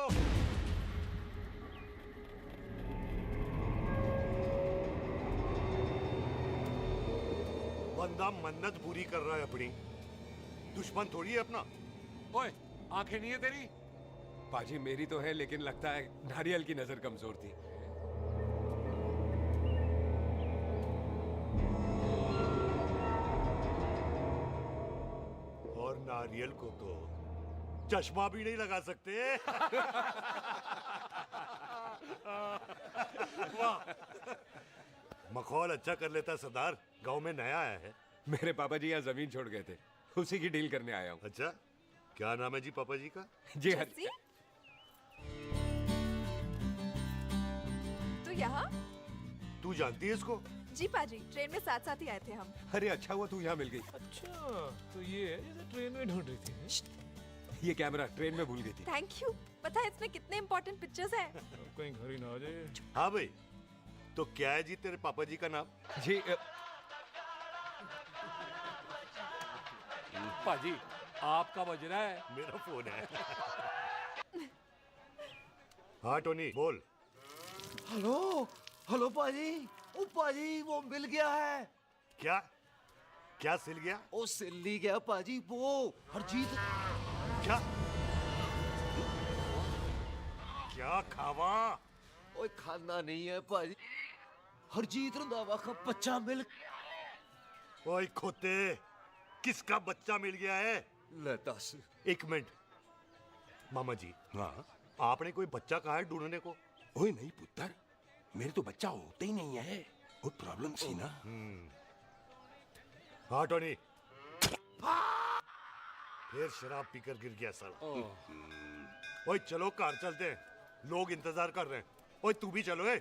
B: बंदा मन्नत पूरी कर रहा है अपनी, दुश्मन थोड़ी है अपना।
C: ओए आंखें नहीं है तेरी? बाजी मेरी तो है, लेकिन लगता है नारियल की नजर कमजोर थी।
B: और नारियल को तो चश्मा भी नहीं लगा सकते। वाह, मखौल अच्छा कर लेता सरदार। गांव में नया आया है।
C: मेरे पापा जी यहाँ जमीन छोड़ गए थे, उसी की डील करने आया हूँ।
B: अच्छा, क्या नाम है जी पापा जी का?
C: जी हाँ।
R: तो यहाँ?
B: तू जानती है इसको?
R: जी पाजी, ट्रेन में साथ साथ ही आए थे हम।
C: अरे अच्छा हुआ तू यहाँ मिल गई।
E: अच्छा तो ये है जैसे ट्रेन में ढूंढ रही थी।
C: ये कैमरा ट्रेन में भूल गई थी।
R: Thank you. पता है इसमें कितने इम्पोर्टेंट पिक्चर्स हैं?
E: कहीं घर ही ना आ जाए।
B: हाँ भाई, तो क्या है जी तेरे पापा जी का नाम?
C: जी
A: पाजी आपका बज रहा है।
B: मेरा फोन है। हाँ टोनी बोल।
S: हेलो हेलो पाजी। ओ पाजी वो मिल गया है।
B: क्या क्या सिल गया?
S: ओ सिल्ली गया पाजी, वो हरजीत।
B: क्या क्या खावा?
S: ओए खाना नहीं है पाजी, हरजीत रंधावा का बच्चा मिल।
B: ओए खोते, किसका बच्चा मिल गया है?
S: ले दस।
B: एक मिनट मामा जी। हाँ आपने कोई बच्चा कहा है ढूंढने को?
A: ओए नहीं पुत्र, मेरे तो बच्चा होता ही नहीं है। वो प्रॉब्लम थी ना।
B: हाँ टोनी, फिर शराब पीकर गिर गया साला। ओए चलो कार चलते हैं, लोग इंतजार कर रहे हैं। ओए तू भी चलो। ए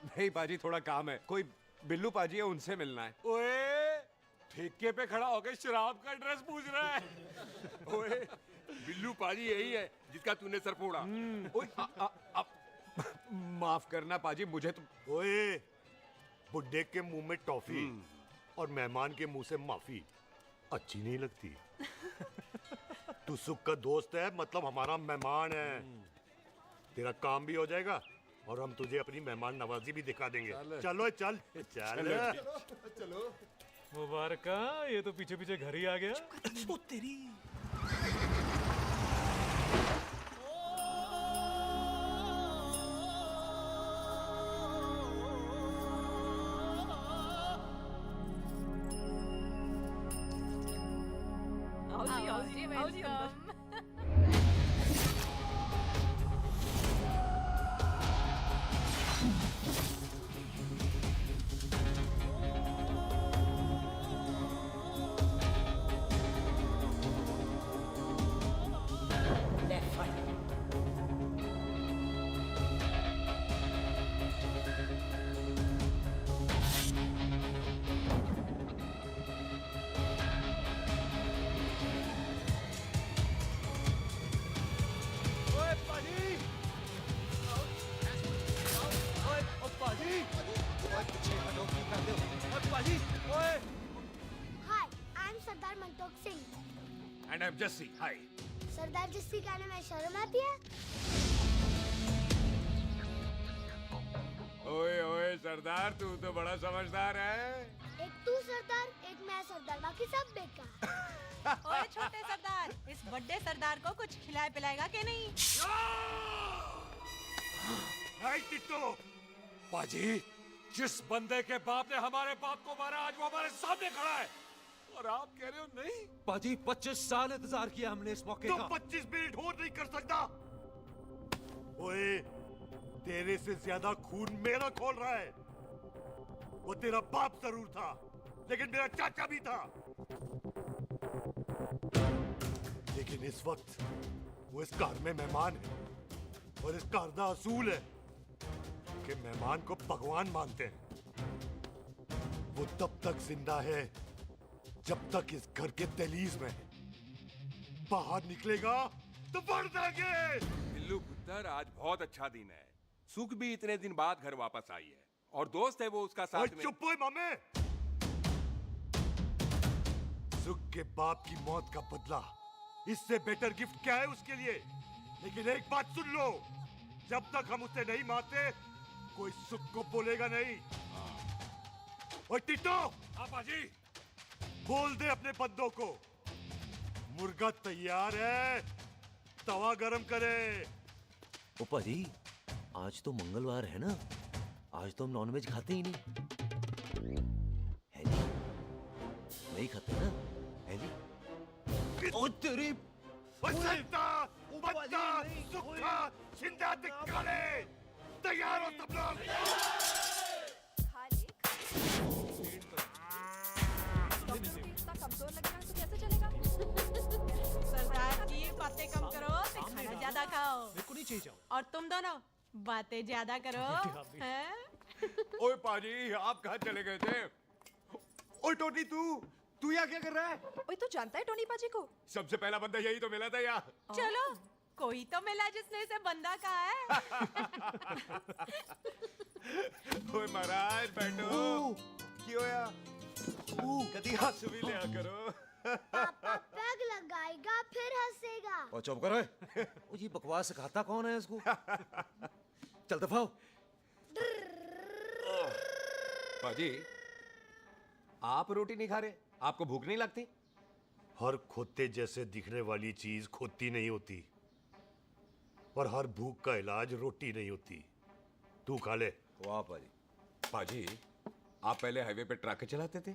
C: नहीं बाजी थोड़ा काम है, कोई बिल्लू पाजी है उनसे मिलना है।
A: ओए ठेके पे खड़ा होकर शराब का एड्रेस पूछ रहा है।
F: ओए बिल्लू पाजी यही है जिसका तूने सर फोड़ा।
C: माफ करना पाजी, मुझे तो।
B: ओए बुड्ढे के मुंह में टॉफी और मेहमान के मुंह से माफी अच्छी नहीं लगती। तू सुख का दोस्त है, मतलब हमारा मेहमान है। तेरा काम भी हो जाएगा और हम तुझे अपनी मेहमान नवाजी भी दिखा देंगे। चलो चल चल
E: चलो। मुबारका, ये तो पीछे पीछे घर ही आ गया।
K: ओ तेरी।
R: आओ जी अंदर।
A: And I am Jassi. Hi.
N: Sardar Jassi कहने में शर्म आती है?
C: ओए ओए सरदार, तू तो बड़ा समझदार है।
N: एक तू सरदार, एक मैं सरदार, बाकी सब बेकार।
I: ओए छोटे सरदार, इस बड़े सरदार को कुछ खिलाए पिलाएगा कि नहीं?
B: टिट्टो, पाजी, जिस बंदे के बाप ने हमारे बाप को मारा आज वो हमारे सामने खड़ा है और आप कह रहे हो नहीं?
E: पाजी 25 साल इंतजार किया हमने इस मौके
B: तुम
E: का।
B: 25 मिनट और नहीं कर सकता। ओए, तेरे से ज्यादा खून मेरा खोल रहा है। वो तेरा बाप जरूर था, लेकिन मेरा चाचा भी था। लेकिन इस वक्त वो इस कार में मेहमान है और इस कार का असूल है कि मेहमान को भगवान मानते हैं। वो तब तक जिंदा है जब तक इस घर के दहलीज में है। बाहर निकलेगा तो बढ़ देंगे।
C: बिल्लू पुत्र, आज बहुत अच्छा दिन है। सुख भी इतने दिन बाद घर वापस आई है और दोस्त है वो उसका साथ में।
B: चुप हो मामे। सुख के बाप की मौत का बदला, इससे बेटर गिफ्ट क्या है उसके लिए? लेकिन एक बात सुन लो, जब तक हम उसे नहीं मारते कोई सुख को बोलेगा नहीं। ओए टिट्टो, हाँ बाजी, बोल दे अपने बंदों को मुर्गा तैयार है, तवा गरम करे।
S: ओ पाजी, आज तो मंगलवार है ना, आज तो हम नॉनवेज खाते ही नहीं है जी। नहीं खाते ना, है जी।
B: ओ तेरी बच्चा, बच्चा, सुखा, जिंदा दिखाले, तैयार हो सब लोग।
R: इतना कमजोर लग रहा है तो कैसे चलेगा?
I: सरदार की बातें कम करो, तो खाना ज्यादा खाओ।
E: मेरे को नहीं चाहिए चावल।
I: और तुम दोनों बातें ज्यादा करो, हैं?
C: ओए पाजी, आप कहाँ चले गए थे?
M: ओए टोनी, तू यहाँ क्या कर रहा है?
R: ओए तू जानता है टोनी पाजी को?
C: सबसे पहला बंदा यही तो मिला था यहाँ।
I: चलो, कोई तो मिला जिसने इसे बंदा कहा है।
C: ओए महाराज बैठो।
M: क्यों होया?
C: कभी हंस भी लिया करो।
N: पापा पैग लगाएगा फिर हंसेगा।
S: और चुप करो। ओ जी बकवास सिखाता कौन है इसको? चल दफाओ।
C: पाजी, आप रोटी नहीं खा रहे? आपको भूख नहीं लगती?
B: हर खोते जैसे दिखने वाली चीज खोती नहीं होती और हर भूख का इलाज रोटी नहीं होती। तू खा ले।
C: वाह पाजी। पाजी, आप पहले हाईवे पे ट्रक चलाते थे?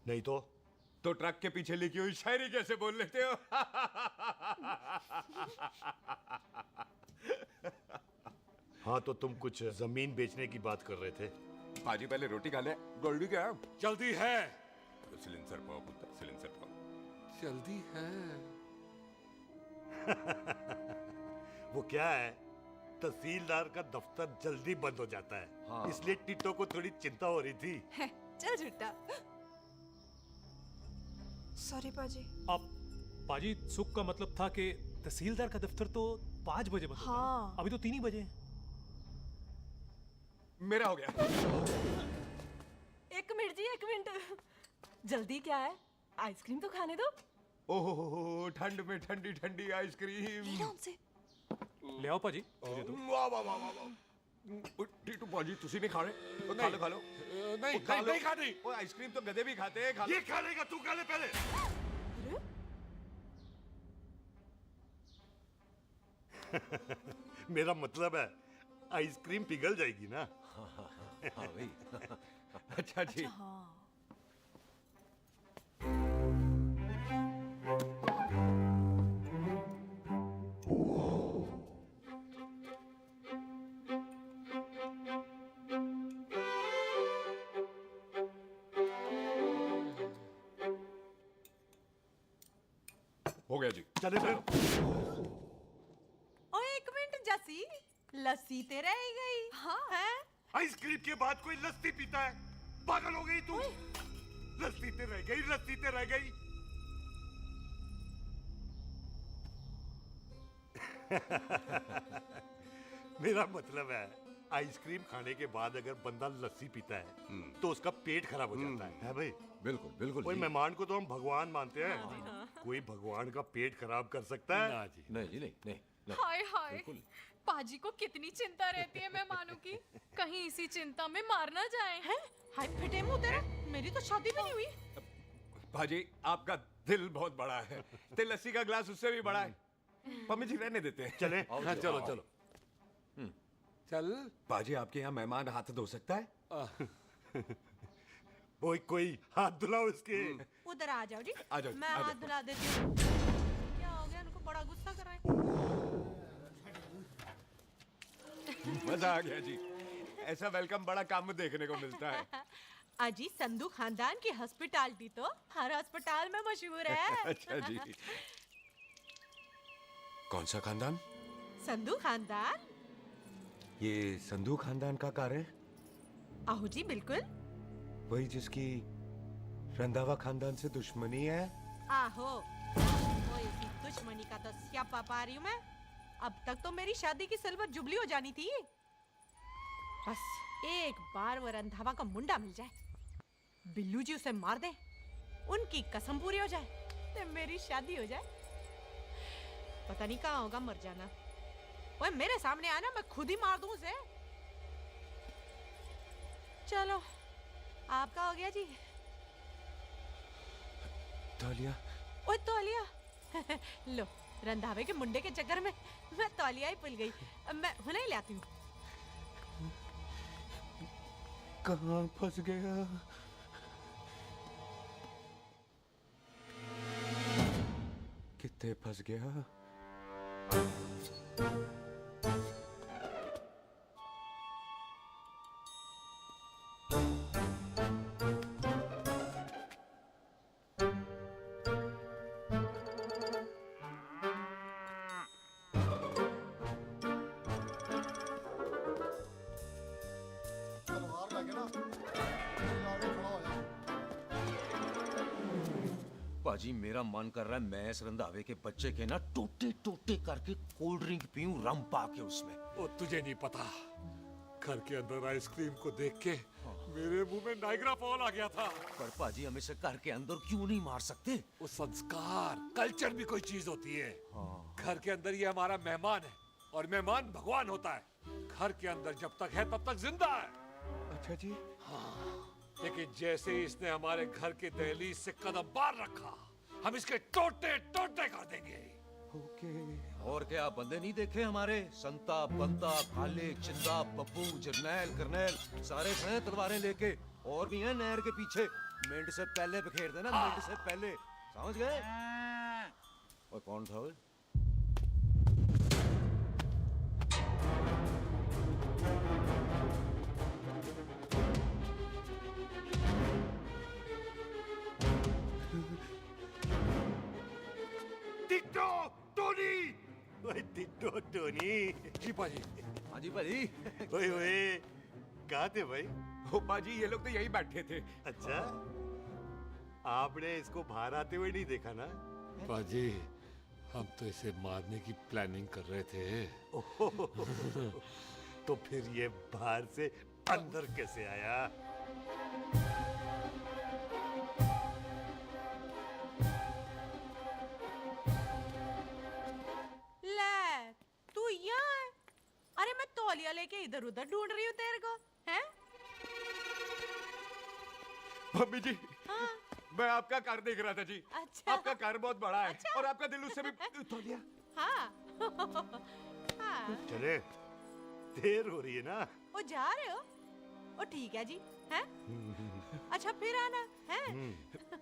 B: नहीं तो
C: ट्रक के पीछे लिखी हुई शायरी कैसे बोल लेते हो?
B: हाँ, तो तुम कुछ जमीन बेचने की बात कर रहे थे।
C: पाजी पहले रोटी खा ले। गोल्डी क्या?
B: जल्दी है।
C: सिलेंसर पाओ पुत्र, सिलेंसर पाओ।
A: जल्दी है।
B: वो क्या है, तहसीलदार का दफ्तर जल्दी बंद हो जाता है।
S: हाँ।
B: इसलिए टिट्टो को थोड़ी चिंता हो रही थी।
R: चल झूठा। सॉरी पाजी।
E: अब पाजी, सुख का मतलब था कि तहसीलदार का दफ्तर तो 5 बजे बंद होता है।
R: हाँ।
E: अभी तो 3 ही बजे हैं।
C: मेरा हो गया।
R: एक मिनट जी, एक मिनट। जल्दी क्या है? आइसक्रीम तो खाने दो।
C: ओह, ठंड में ठंडी ठंडी आइसक्रीम।
R: उनसे
E: ले आओ पाजी, मुझे दो।
C: वाह वाह वाह वाह। टीटू पाजी, तुसी नहीं खा रहे? खा लो खा लो।
B: नहीं, नहीं खानी।
C: वो आइसक्रीम तो गधे भी खाते हैं। खा लो।
B: ये खा लेगा, तू खा ले पहले। मेरा मतलब है आइसक्रीम पिघल जाएगी ना।
C: हाँ भाई। अच्छा जी। हो गया जी।
B: चले फिर।
I: ओ एक मिनट जसी, लस्सी ते रह गई। हाँ है।
B: आइसक्रीम के बाद कोई लस्सी पीता है? पागल हो गई तू? लस्सी ते रह गई, लस्सी ते रह गई। मेरा मतलब है आइसक्रीम खाने के बाद अगर बंदा लस्सी पीता है तो उसका पेट खराब हो जाता है भाई?
C: बिल्कुल बिल्कुल
B: कोई
C: जी।
B: मेहमान को तो हम भगवान मानते हैं, कोई भगवान का पेट खराब कर सकता है?
A: ना जी।
C: नहीं जी, नहीं नहीं, नहीं।
R: हाय हाय
C: बिल्कुल।
R: पाजी को कितनी चिंता रहती है मेहमानों की, कहीं इसी चिंता में मार ना जाए।
I: हैं? हाय फिटे मुंह तेरा, मेरी तो शादी भी नहीं हुई।
C: भाजी आपका दिल बहुत बड़ा है, ते लस्सी का ग्लास उससे भी बड़ा है। पम्मी जी रहने देते हैं।
B: चले?
C: आओ
A: हाँ,
C: जी,
A: चलो
C: आओ।
A: चलो चल।
C: बाजी आपके यहाँ मेहमान हाथ धो सकता है?
B: कोई हाथ धुलाओ इसके।
I: उधर आ जाओ जी,
C: आ जाओ,
I: मैं
C: आ
I: हाथ
C: जाओ।
I: धुला देती हूँ। क्या हो गया, उनको बड़ा गुस्सा कर रहे हैं।
C: मजा आ गया जी, ऐसा वेलकम बड़ा काम में देखने को मिलता है।
I: अजी संधू खानदान की हॉस्पिटैलिटी तो हर अस्पताल में मशहूर है।
C: अच्छा जी। कौन सा खानदान?
I: संधू खानदान।
C: ये संधू खानदान का कार है?
I: आहू जी बिल्कुल।
C: वही जिसकी रंधावा खानदान से दुश्मनी है?
I: आहो, वो इसी दुश्मनी का तो स्यापा पा रही हूँ मैं। अब तक तो मेरी शादी की सिल्वर जुबली हो जानी थी। बस एक बार वो रंधावा का मुंडा मिल जाए, बिल्लू जी उसे मार दे, उनकी कसम पूरी हो जाए, तो मेरी शादी हो जाए। पता नहीं कहाँ होगा मर जाना। ओए मेरे सामने आना, मैं खुद ही मार दूं उसे। चलो आपका हो गया जी।
C: तौलिया।
I: ओए तौलिया। लो, रंधावे के मुंडे के चक्कर में मैं तौलिया ही भूल गई। मैं हुने ही लाती हूँ।
C: कहाँ फंस गया? कितने फंस गया?
Q: तलवार लगे ना, आगे खड़ा हो जा।
S: पाजी मेरा मन कर रहा है मैं इस रंधावे के बच्चे के ना टोटे टोटे करके कोल्ड ड्रिंक पीऊं, रम पाके उसमें।
A: ओ तुझे नहीं पता, घर के अंदर आइसक्रीम को देख के मेरे मुंह में नाइग्रा फॉल आ गया था।
S: पर पाजी हम इसे घर के अंदर क्यों नहीं मार सकते?
A: वो संस्कार कल्चर भी कोई चीज होती है। घर के अंदर ये हमारा मेहमान है और मेहमान भगवान होता है। घर के अंदर जब तक है तब तक जिंदा है।
C: अच्छा जी।
A: लेकिन जैसे ही इसने हमारे घर के दहलीज से कदम बाहर रखा, हम इसके टोटे टोटे कर देंगे।
S: और क्या आप बंदे नहीं देखे हमारे? संता, बंता, खाले, चिंदा, बब्बू, जरनैल, करनैल सारे हैं तलवारें लेके, और भी हैं नहर के पीछे। मिंट से पहले बिखेर देना, मिंट से पहले, समझ गए? और कौन था वो?
B: Ditto Tony. ओए टिट्टो टोनी।
A: जी पाजी।
S: हाँ जी पाजी।
B: ओए ओए, कहाँ थे भाई?
C: ओ पाजी ये लोग तो यही बैठे थे।
B: अच्छा, आपने इसको बाहर आते हुए नहीं देखा ना?
A: पाजी हम तो इसे मारने की प्लानिंग कर रहे थे।
B: तो फिर ये बाहर से अंदर कैसे आया?
I: ले, तू यहाँ है? अरे मैं तौलिया लेके इधर उधर ढूंढ रही हूँ तेरे को, हैं?
C: मम्मी जी,
I: हाँ?
C: मैं आपका कार देख रहा था जी।
I: अच्छा।
C: आपका कार बहुत बड़ा है।
I: अच्छा।
C: और आपका दिल उससे भी तौलिया।
I: हाँ। हाँ।
B: चले, देर हो रही है ना?
I: ओ जा रहे हो? ओ ठीक है जी, हैं? अच्छा फिर आना, हैं?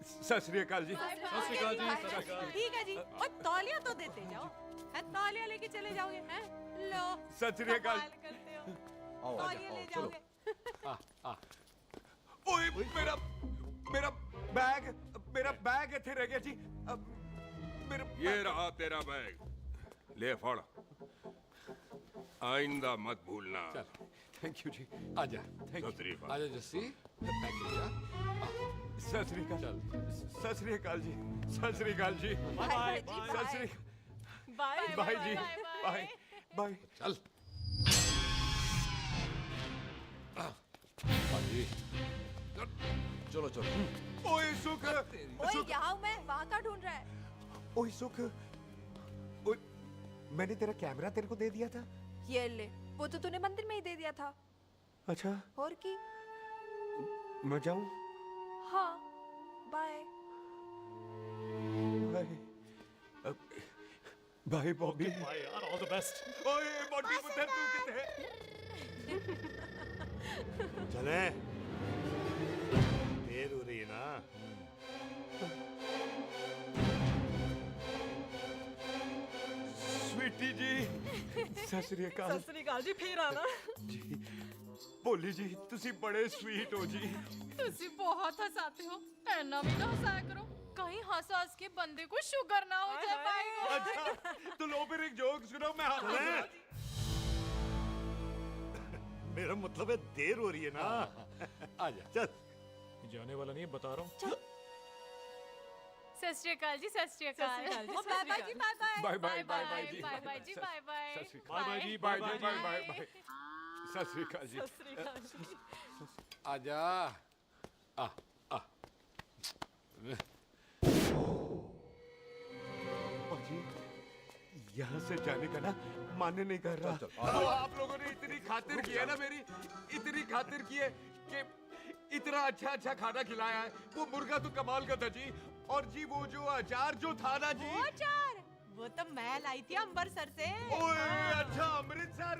C: सत श्री अकाल जी।
I: सत श्री अकाल जी, सत श्री अकाल। ठीक है जी। और तौलिया तो देते जाओ, हैं? तौलिया लेके चले जाओगे, हैं? लो।
C: सत श्री अकाल।
I: कमाल करते हो।
S: आओ,
I: तौलिया ले
S: चलो।
I: जाओगे।
C: ओए मेरा मेरा बैग इथे रह गया जी। मेरा
F: ये रहा तेरा बैग, ले फड़। आइंदा मत भूलना।
A: थैंक यू जी। आजा।
F: सत श्री अकाल।
A: आजा जस्सी। थैंक यू यार।
C: सत श्री अकाल। सत श्री अकाल जी। सत श्री अकाल जी।
I: बाय जी,
C: सत श्री
I: बाय
C: बाय जी। Bye bye.
A: चल। पाजी चलो चलो।
M: ओए सुख,
R: ओए यहाँ हूँ मैं, वहाँ का ढूंढ रहा है?
M: ओए सुख, ओए मैंने तेरा कैमरा तेरे को दे दिया था।
R: ये ले, वो तो तूने मंदिर में ही दे दिया था।
M: अच्छा
R: और की?
M: मैं जाऊं?
R: हाँ, bye.
M: Bye bye Bobby.
E: Bye यार, ऑल द बेस्ट।
M: ओए बॉबी पुत्र तू किथे?
B: चले, देर हो रही है ना।
M: स्वीटी जी, सत श्री अकाल।
R: सत श्री अकाल जी, फिर आना।
M: जी भोली जी, तुसी बड़े स्वीट हो जी।
R: तुसी बहुत हंसाते हो, ऐना भी ना हंसाया करो, कहीं हंस हंस के बंदे को शुगर ना हो जाए भाई को।
M: अच्छा तो लो फिर एक जोक सुनो, मैं
B: मेरा मतलब है देर हो रही है ना। आजा चल।
E: जाने वाला नहीं है, बता रहा हूँ।
R: सत श्री अकाल जी, सत श्री अकाल। बाय बाय जी, bye bye.
M: Bye bye bye bye जी।
R: बाय बाय जी, बाय बाय।
E: बाय बाय जी, bye bye
M: bye bye bye. सत श्री अकाल जी।
R: सत श्री अकाल जी।
A: आजा। आ आ
M: जी यहाँ से जाने का ना मन नहीं कर रहा।
A: चल,
M: आप लोगों ने इतनी खातिर की है ना मेरी, इतनी खातिर की है कि इतना अच्छा अच्छा खाना खिलाया है। वो मुर्गा तो कमाल का था जी, और जी वो जो अचार जो था ना जी।
I: वो अचार, वो तो मैं लाई थी अमृतसर से।
M: ओए अच्छा, अमृतसर।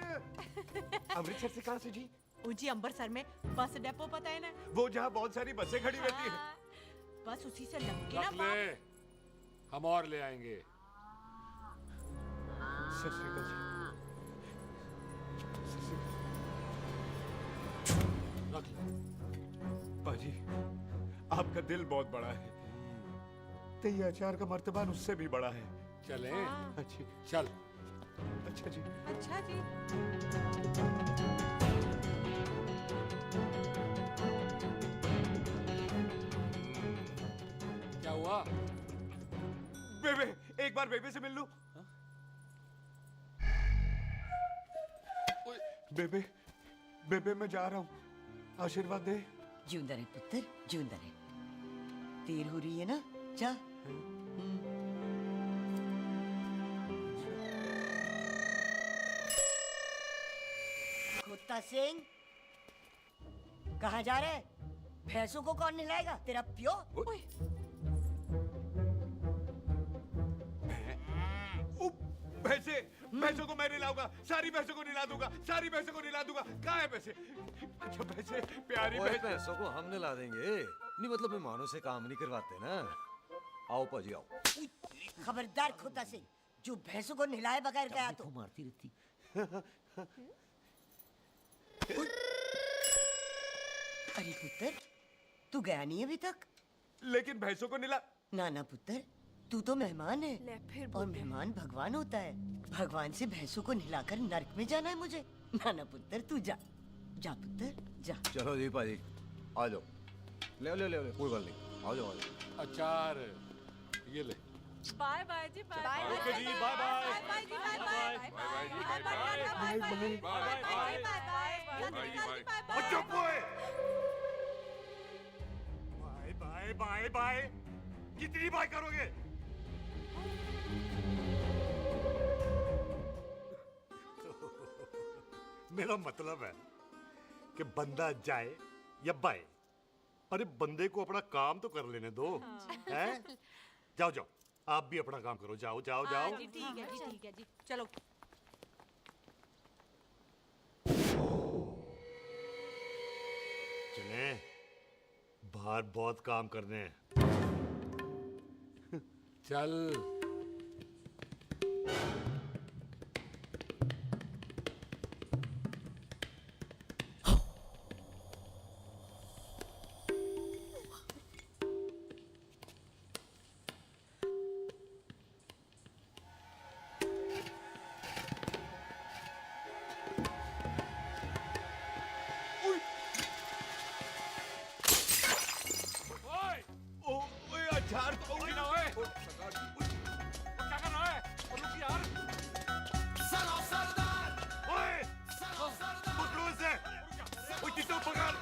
M: अमृतसर से कहाँ से जी?
I: जी अमृतसर में बस डिपो पता है ना?
M: वो जहाँ बहुत सारी बसें खड़ी रहती हैं।
I: बस उसी से लग के ना
A: रख ले, हम और ले आएंगे।
M: सत श्री अकाल जी।
A: रख ले।
M: पाजी, आपका दिल बहुत बड़ा है, तो ये अचार का मर्तबान उससे भी बड़ा है।
A: चले।
M: अच्छी
A: चल।
M: अच्छा जी।
I: अच्छा जी।
A: क्या हुआ?
M: बेबे, एक बार बेबे से मिल लूं? बेबे, बेबे मैं जा रहा हूँ, आशीर्वाद दे।
J: जिंदा रहे पुत्र, जिंदा रहे। देर हो रही है ना, जा। कुत्ता सिंह, कहाँ जा रहे? भैंसों को कौन नहलाएगा? तेरा प्यो?
M: भैंसों को मैं नहलाऊंगा, सारी भैंसों को नहला दूंगा, सारी भैंसों को नहला दूंगा। कहाँ है भैंसे? अच्छा भैंसे, प्यारी
S: भैंसों को हम नहला देंगे। नहीं मतलब मेहमानों से काम नहीं करवाते ना। आओ पाजी आओ।
J: खबरदार कुत्ता सिंह, जो भैंसों को नहलाए बगैर गया तो
S: मारती रहती।
J: अरे पुत्र, तू गया नहीं अभी तक?
M: लेकिन भैंसों को नहला।
J: ना ना पुत्र, तू तो मेहमान है,
R: ले फिर
J: और मेहमान भगवान होता है। भगवान से भैंसों को नहलाकर नरक में जाना है मुझे? ना ना पुत्र, तू जा, जा पुत्र, जा।
S: चलो जी पाजी, आ जाओ। ले ले ले ले, कोई बात नहीं, आ जाओ आ जाओ।
A: अचार ये ले।
R: बाय बाय जी, बाय बाय।
E: ओके जी, बाय बाय।
R: बाय जी, बाय बाय। बाय बाय जी, bye bye. Bye bye. Bye bye.
B: चुप हुए। Bye bye bye bye. कितनी बाय करोगे? मेरा मतलब है कि बंदा जाए या बाय, अरे बंदे को अपना काम तो कर लेने दो। हैं? जाओ जाओ, आप भी अपना काम करो। जाओ जाओ जाओ।
I: जी ठीक है जी, ठीक है जी, चलो।
B: चले, बाहर बहुत काम करने हैं।
A: चल।
M: अचार तो होगी ना। ओए
E: क्या कर रहा है? रुक यार।
B: सलाम सरदार। ओए पकड़ो इसे। ओए टिट्टू पकड़।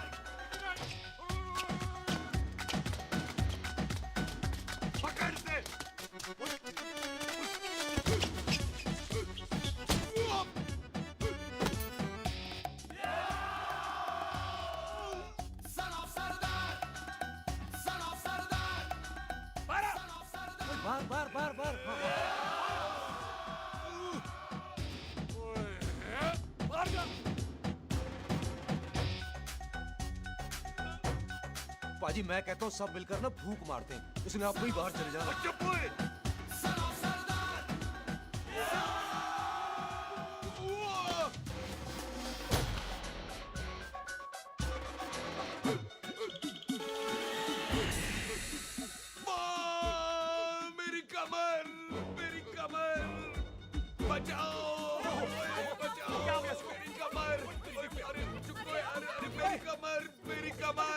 E: बाहर बाहर बाहर
A: मार जा।
S: पाजी मैं कहता हूँ सब मिलकर ना भूख मारते हैं, इसलिए आप ही बाहर चले जाना।
B: चुप हुए।
F: मेरी कमर, मेरी कमर, बचाओ, बचाओ, मेरी कमर, अरे चुप यार, अरे मेरी कमर, मेरी कमर।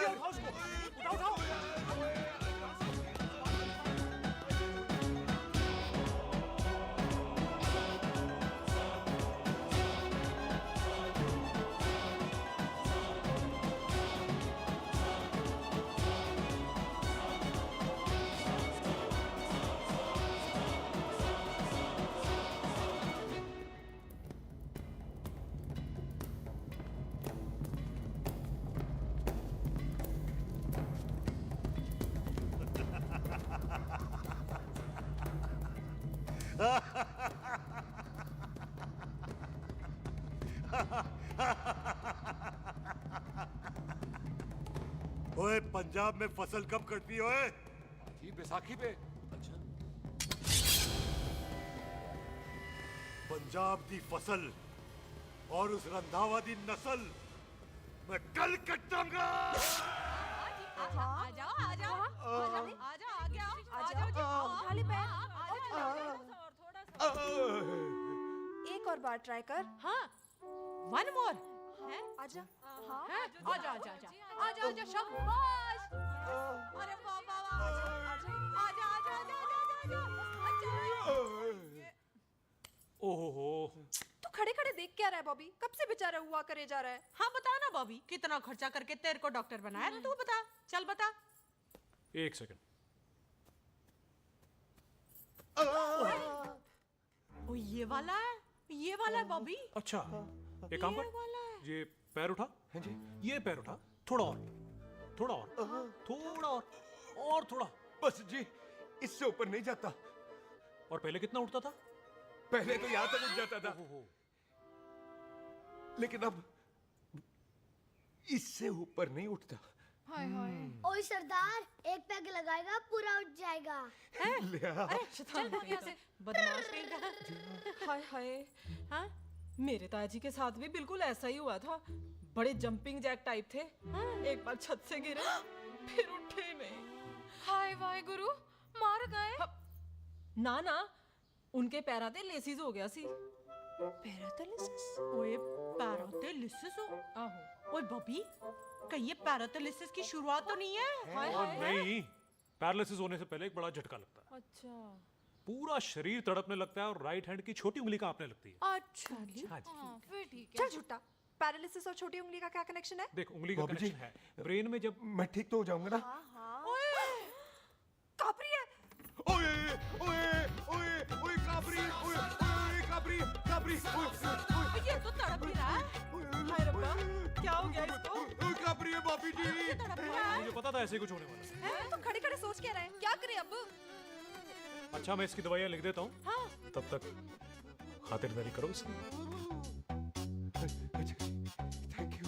B: ओए पंजाब में फसल कब कटती है ओए?
A: ये बैसाखी पे। अच्छा।
B: पंजाब दी फसल और उस रंधावा दी नस्ल मैं कल कटाऊंगा।
I: आ जाओ आ जाओ आ जाओ आ जाओ आ गया आ जाओ उठा ले पैर
R: एक और बार ट्राई कर।
I: हाँ वन मोर है
R: आजा।
I: हाँ आजा आजा आजा आजा आजा शाबाश। अरे वाह वाह वाह आजा आजा आजा आजा आजा आजा।
E: ओहो
R: तू खड़े खड़े देख क्या रहा है बॉबी? कब से बेचारा हुआ करे जा रहा है?
I: हाँ बता ना बॉबी, कितना खर्चा करके तेरे को डॉक्टर बनाया? तू बता, चल बता।
E: एक सेकंड।
I: ओ ये वाला है बॉबी।
E: अच्छा एक काम कर, ये पैर उठा। हाँ जी। ये पैर उठा, थोड़ा और, थोड़ा और, थोड़ा और थोड़ा।
F: बस जी, इससे ऊपर नहीं जाता।
E: और पहले कितना उठता था?
F: पहले तो यहाँ तक उठ जाता था, लेकिन अब इससे ऊपर नहीं उठता।
R: हाय हाय।
N: ओए सरदार, एक पैग लगाएगा पूरा उठ जाएगा।
R: अरे चल भाग यहाँ से,
I: बदमाश कहीं का।
R: हाय हाय। हाँ मेरे ताजी के साथ भी बिल्कुल ऐसा ही हुआ था। बड़े जंपिंग जैक टाइप थे। एक बार छत से गिरे फिर उठे नहीं।
T: हाय वाहे गुरु, मार गए?
R: ना ना, उनके पैराते लेसिस हो गया सी।
I: पैरालिसिस? ओए पैरालिसिस हो? आहो। ओए बॉबी, कहीं ये पैरालिसिस की शुरुआत तो नहीं है?
R: हाय हाय।
E: नहीं, पैरालिसिस होने से पहले एक बड़ा झटका लगता है।
R: अच्छा।
E: पूरा शरीर तड़पने लगता है और राइट हैंड की छोटी उंगली कांपने लगती है।
R: अच्छा जी।
E: हाँ जी।
R: फिर ठीक है। चल झूठा, पैरालिसिस और छोटी उंगली का क्या कनेक्शन है?
E: देख उंगली का कनेक्शन है ब्रेन में। जब
F: मैं ठीक तो हो जाऊंगा ना?
R: ओए कापरी है।
F: ओए ओए ओए ओए काबरी, ओए ओए काबरी काबरी, ओए
I: ये तो तड़प ही रहा है।
R: हाय रब्बा, क्या हो गया इसको?
F: ओए काबरी है बाबी जी।
E: मुझे पता था ऐसे कुछ होने वाला है।
R: तुम खड़े खड़े सोच क्या रहे हैं? क्या करें अब?
E: अच्छा मैं इसकी दवाइयाँ लिख देता हूँ।
R: हाँ।
E: तब तक खातिरदारी करो इसकी।
F: Thank you.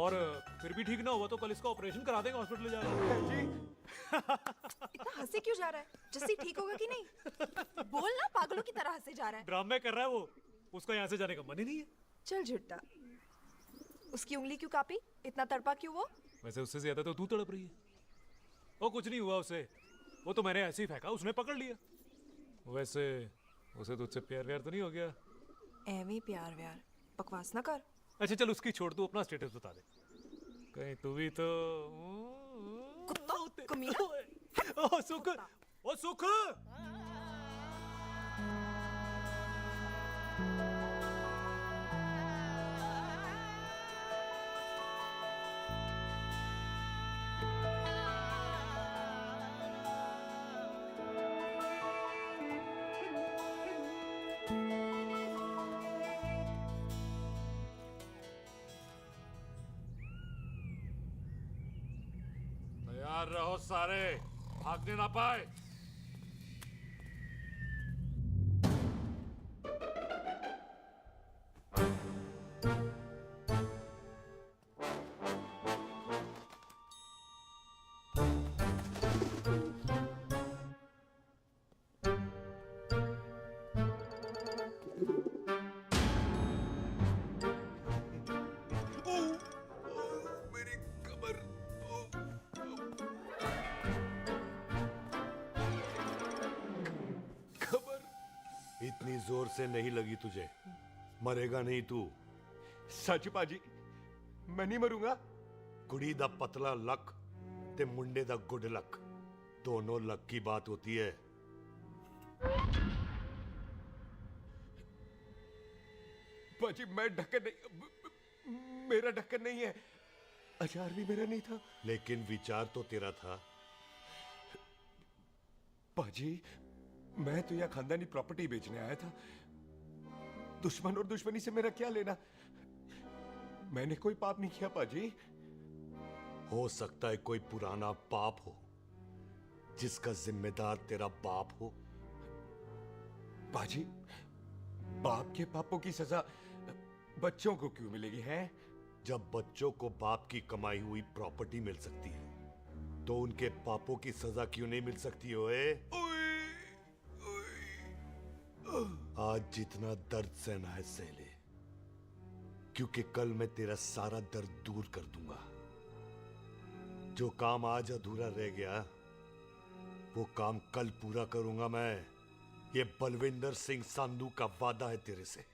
E: और फिर भी ठीक ना हुआ तो कल इसका ऑपरेशन करा देंगे हॉस्पिटल जाकर।
R: इतना हंसे क्यों जा रहा है? जस्सी ठीक होगा कि नहीं? बोल ना, पागलों की तरह हंसे जा रहा है।
E: ड्रामे कर रहा है वो, उसका यहाँ से जाने का मन ही नहीं है।
R: चल झुट्टा, उसकी उंगली क्यों कापी? इतना तड़पा क्यों वो?
E: वैसे उससे ज्यादा तो तू तड़प रही है। वो कुछ नहीं हुआ उसे, वो तो मैंने ऐसे ही फेंका, उसने पकड़ लिया। वैसे उसे तुझसे प्यार व्यार तो नहीं हो गया?
R: एवी प्यार व्यार बकवास ना कर।
E: अच्छा चल उसकी छोड़, तू अपना स्टेटस बता दे। कहीं तू भी तो
R: कुत्ता कमीना।
E: ओ सुख, ओ सुख।
A: तैयार रहो सारे, भागने ना पाए।
B: जोर से नहीं लगी तुझे, मरेगा नहीं तू।
M: सच पाजी, मैं नहीं मरूंगा।
B: कुड़ी दा पतला लक ते मुंडे दा गुड लक, दोनों लक की बात होती है।
M: पाजी मैं ढक्कन नहीं, मेरा ढक्कन नहीं है। अचार भी मेरा नहीं था।
B: लेकिन विचार तो तेरा था।
M: पाजी मैं तो यह खानदानी प्रॉपर्टी बेचने आया था। दुश्मन और दुश्मनी से मेरा क्या लेना? मैंने कोई पाप नहीं किया पाजी।
B: हो सकता है कोई पुराना पाप हो जिसका जिम्मेदार तेरा बाप हो।
M: पाजी बाप के पापों की सजा बच्चों को क्यों मिलेगी है?
B: जब बच्चों को बाप की कमाई हुई प्रॉपर्टी मिल सकती है तो उनके पापों की सजा क्यों नहीं मिल सकती? ओए आज जितना दर्द सहना है सह ले, क्योंकि कल मैं तेरा सारा दर्द दूर कर दूंगा। जो काम आज अधूरा रह गया वो काम कल पूरा करूंगा मैं। ये बलविंदर सिंह संधू का वादा है तेरे से।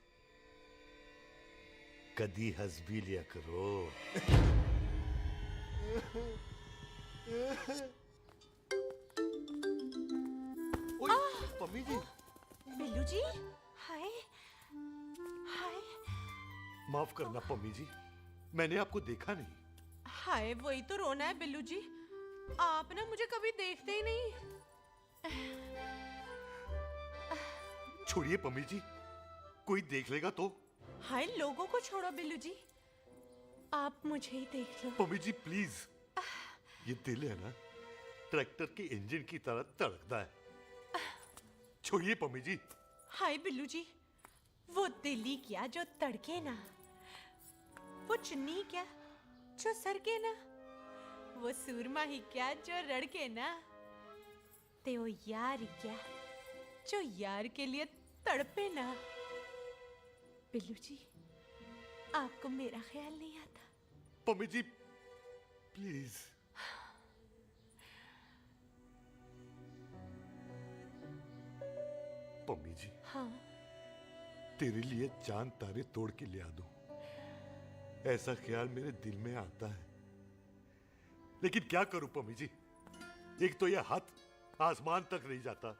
B: कदी हंस भी लिया करो।
M: मम्मी जी।
I: बिल्लू जी, हाय हाय।
B: माफ करना पम्मी जी, मैंने आपको देखा नहीं।
I: हाय, वही तो रोना है बिल्लू जी। आप ना मुझे कभी देखते ही नहीं।
B: छोड़िए पम्मी जी, कोई देख लेगा तो।
I: हाय, लोगों को छोड़ो बिल्लू जी, आप मुझे ही देख लो।
B: पम्मी जी प्लीज, ये दिल है ना ट्रैक्टर के इंजन की तरह धड़कता है। छोड़िए पम्मी जी।
I: हाय बिल्लू जी, वो दिल ही क्या जो तड़के ना, वो चुन्नी क्या जो सरके ना, वो सूरमा ही क्या जो रड़के ना, ते वो यार ही क्या जो यार के लिए तड़पे ना। बिल्लू जी, आपको मेरा ख्याल नहीं आता?
B: पम्मी जी प्लीज। पम्मी जी,
I: हाँ,
B: तेरे लिए चांद तारे तोड़ के ले आ दूं, ऐसा ख्याल मेरे दिल में आता है। लेकिन क्या करूं पम्मी जी, एक तो ये हाथ आसमान तक नहीं जाता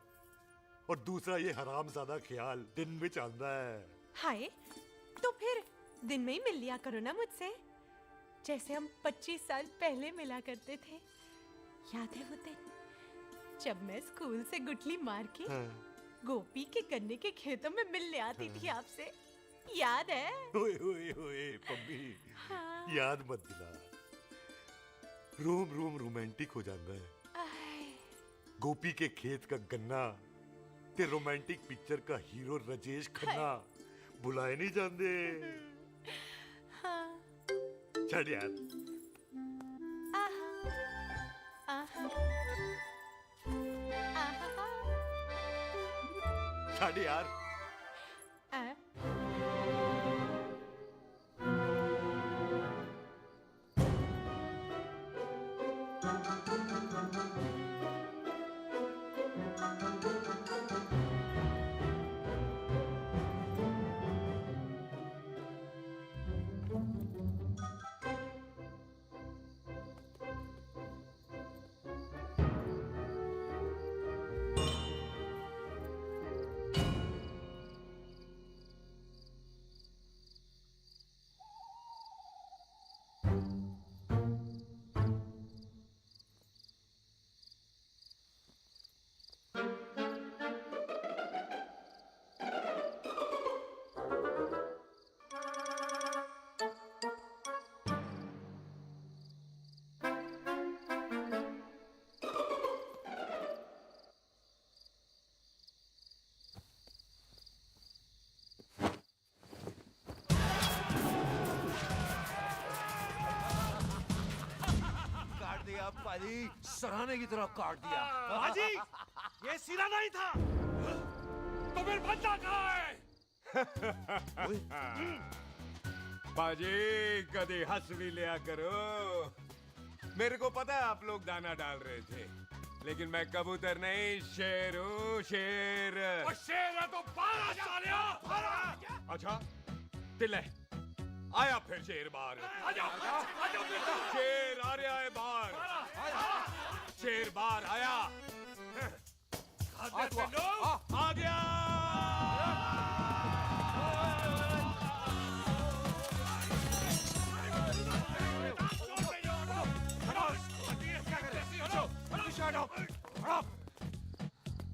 B: और दूसरा ये हरामजादा ख्याल दिन में चलता है।
I: हाय, तो फिर दिन में ही मिल लिया करो ना मुझसे, जैसे हम 25 साल पहले मिला करते थे। याद है वो दिन जब मैं स्कूल से गुटली मार के गोपी के गन्ने के खेतों में मिलने आती थी आपसे? याद है?
B: ओए ओए ओए पम्मी,
I: हाँ।
B: याद मत दिला। रोम रोम रोमांटिक हो जाता है। गोपी के खेत का गन्ना ते रोमांटिक पिक्चर का हीरो राजेश खन्ना बुलाए नहीं जाते।
I: हाँ।
B: छड़ यार।
I: आहा, आहा, आहा।
B: छड़ यार।
S: पाजी, सराहने की तरह काट दिया।
L: पाजी, ये सिरा नहीं था।
F: तो फिर बच्चा कहाँ है?
C: बाजी कभी हंस भी लिया करो। मेरे को पता है आप लोग दाना डाल रहे थे, लेकिन मैं कबूतर नहीं, शेर हूँ, शेर।
B: और शेर है तो 12 सालिया 12।
C: अच्छा तिले आया फिर शेर बाहर।
B: आजा
C: शेर आ रहा है बाहर। शेर बाहर आया। आ गया।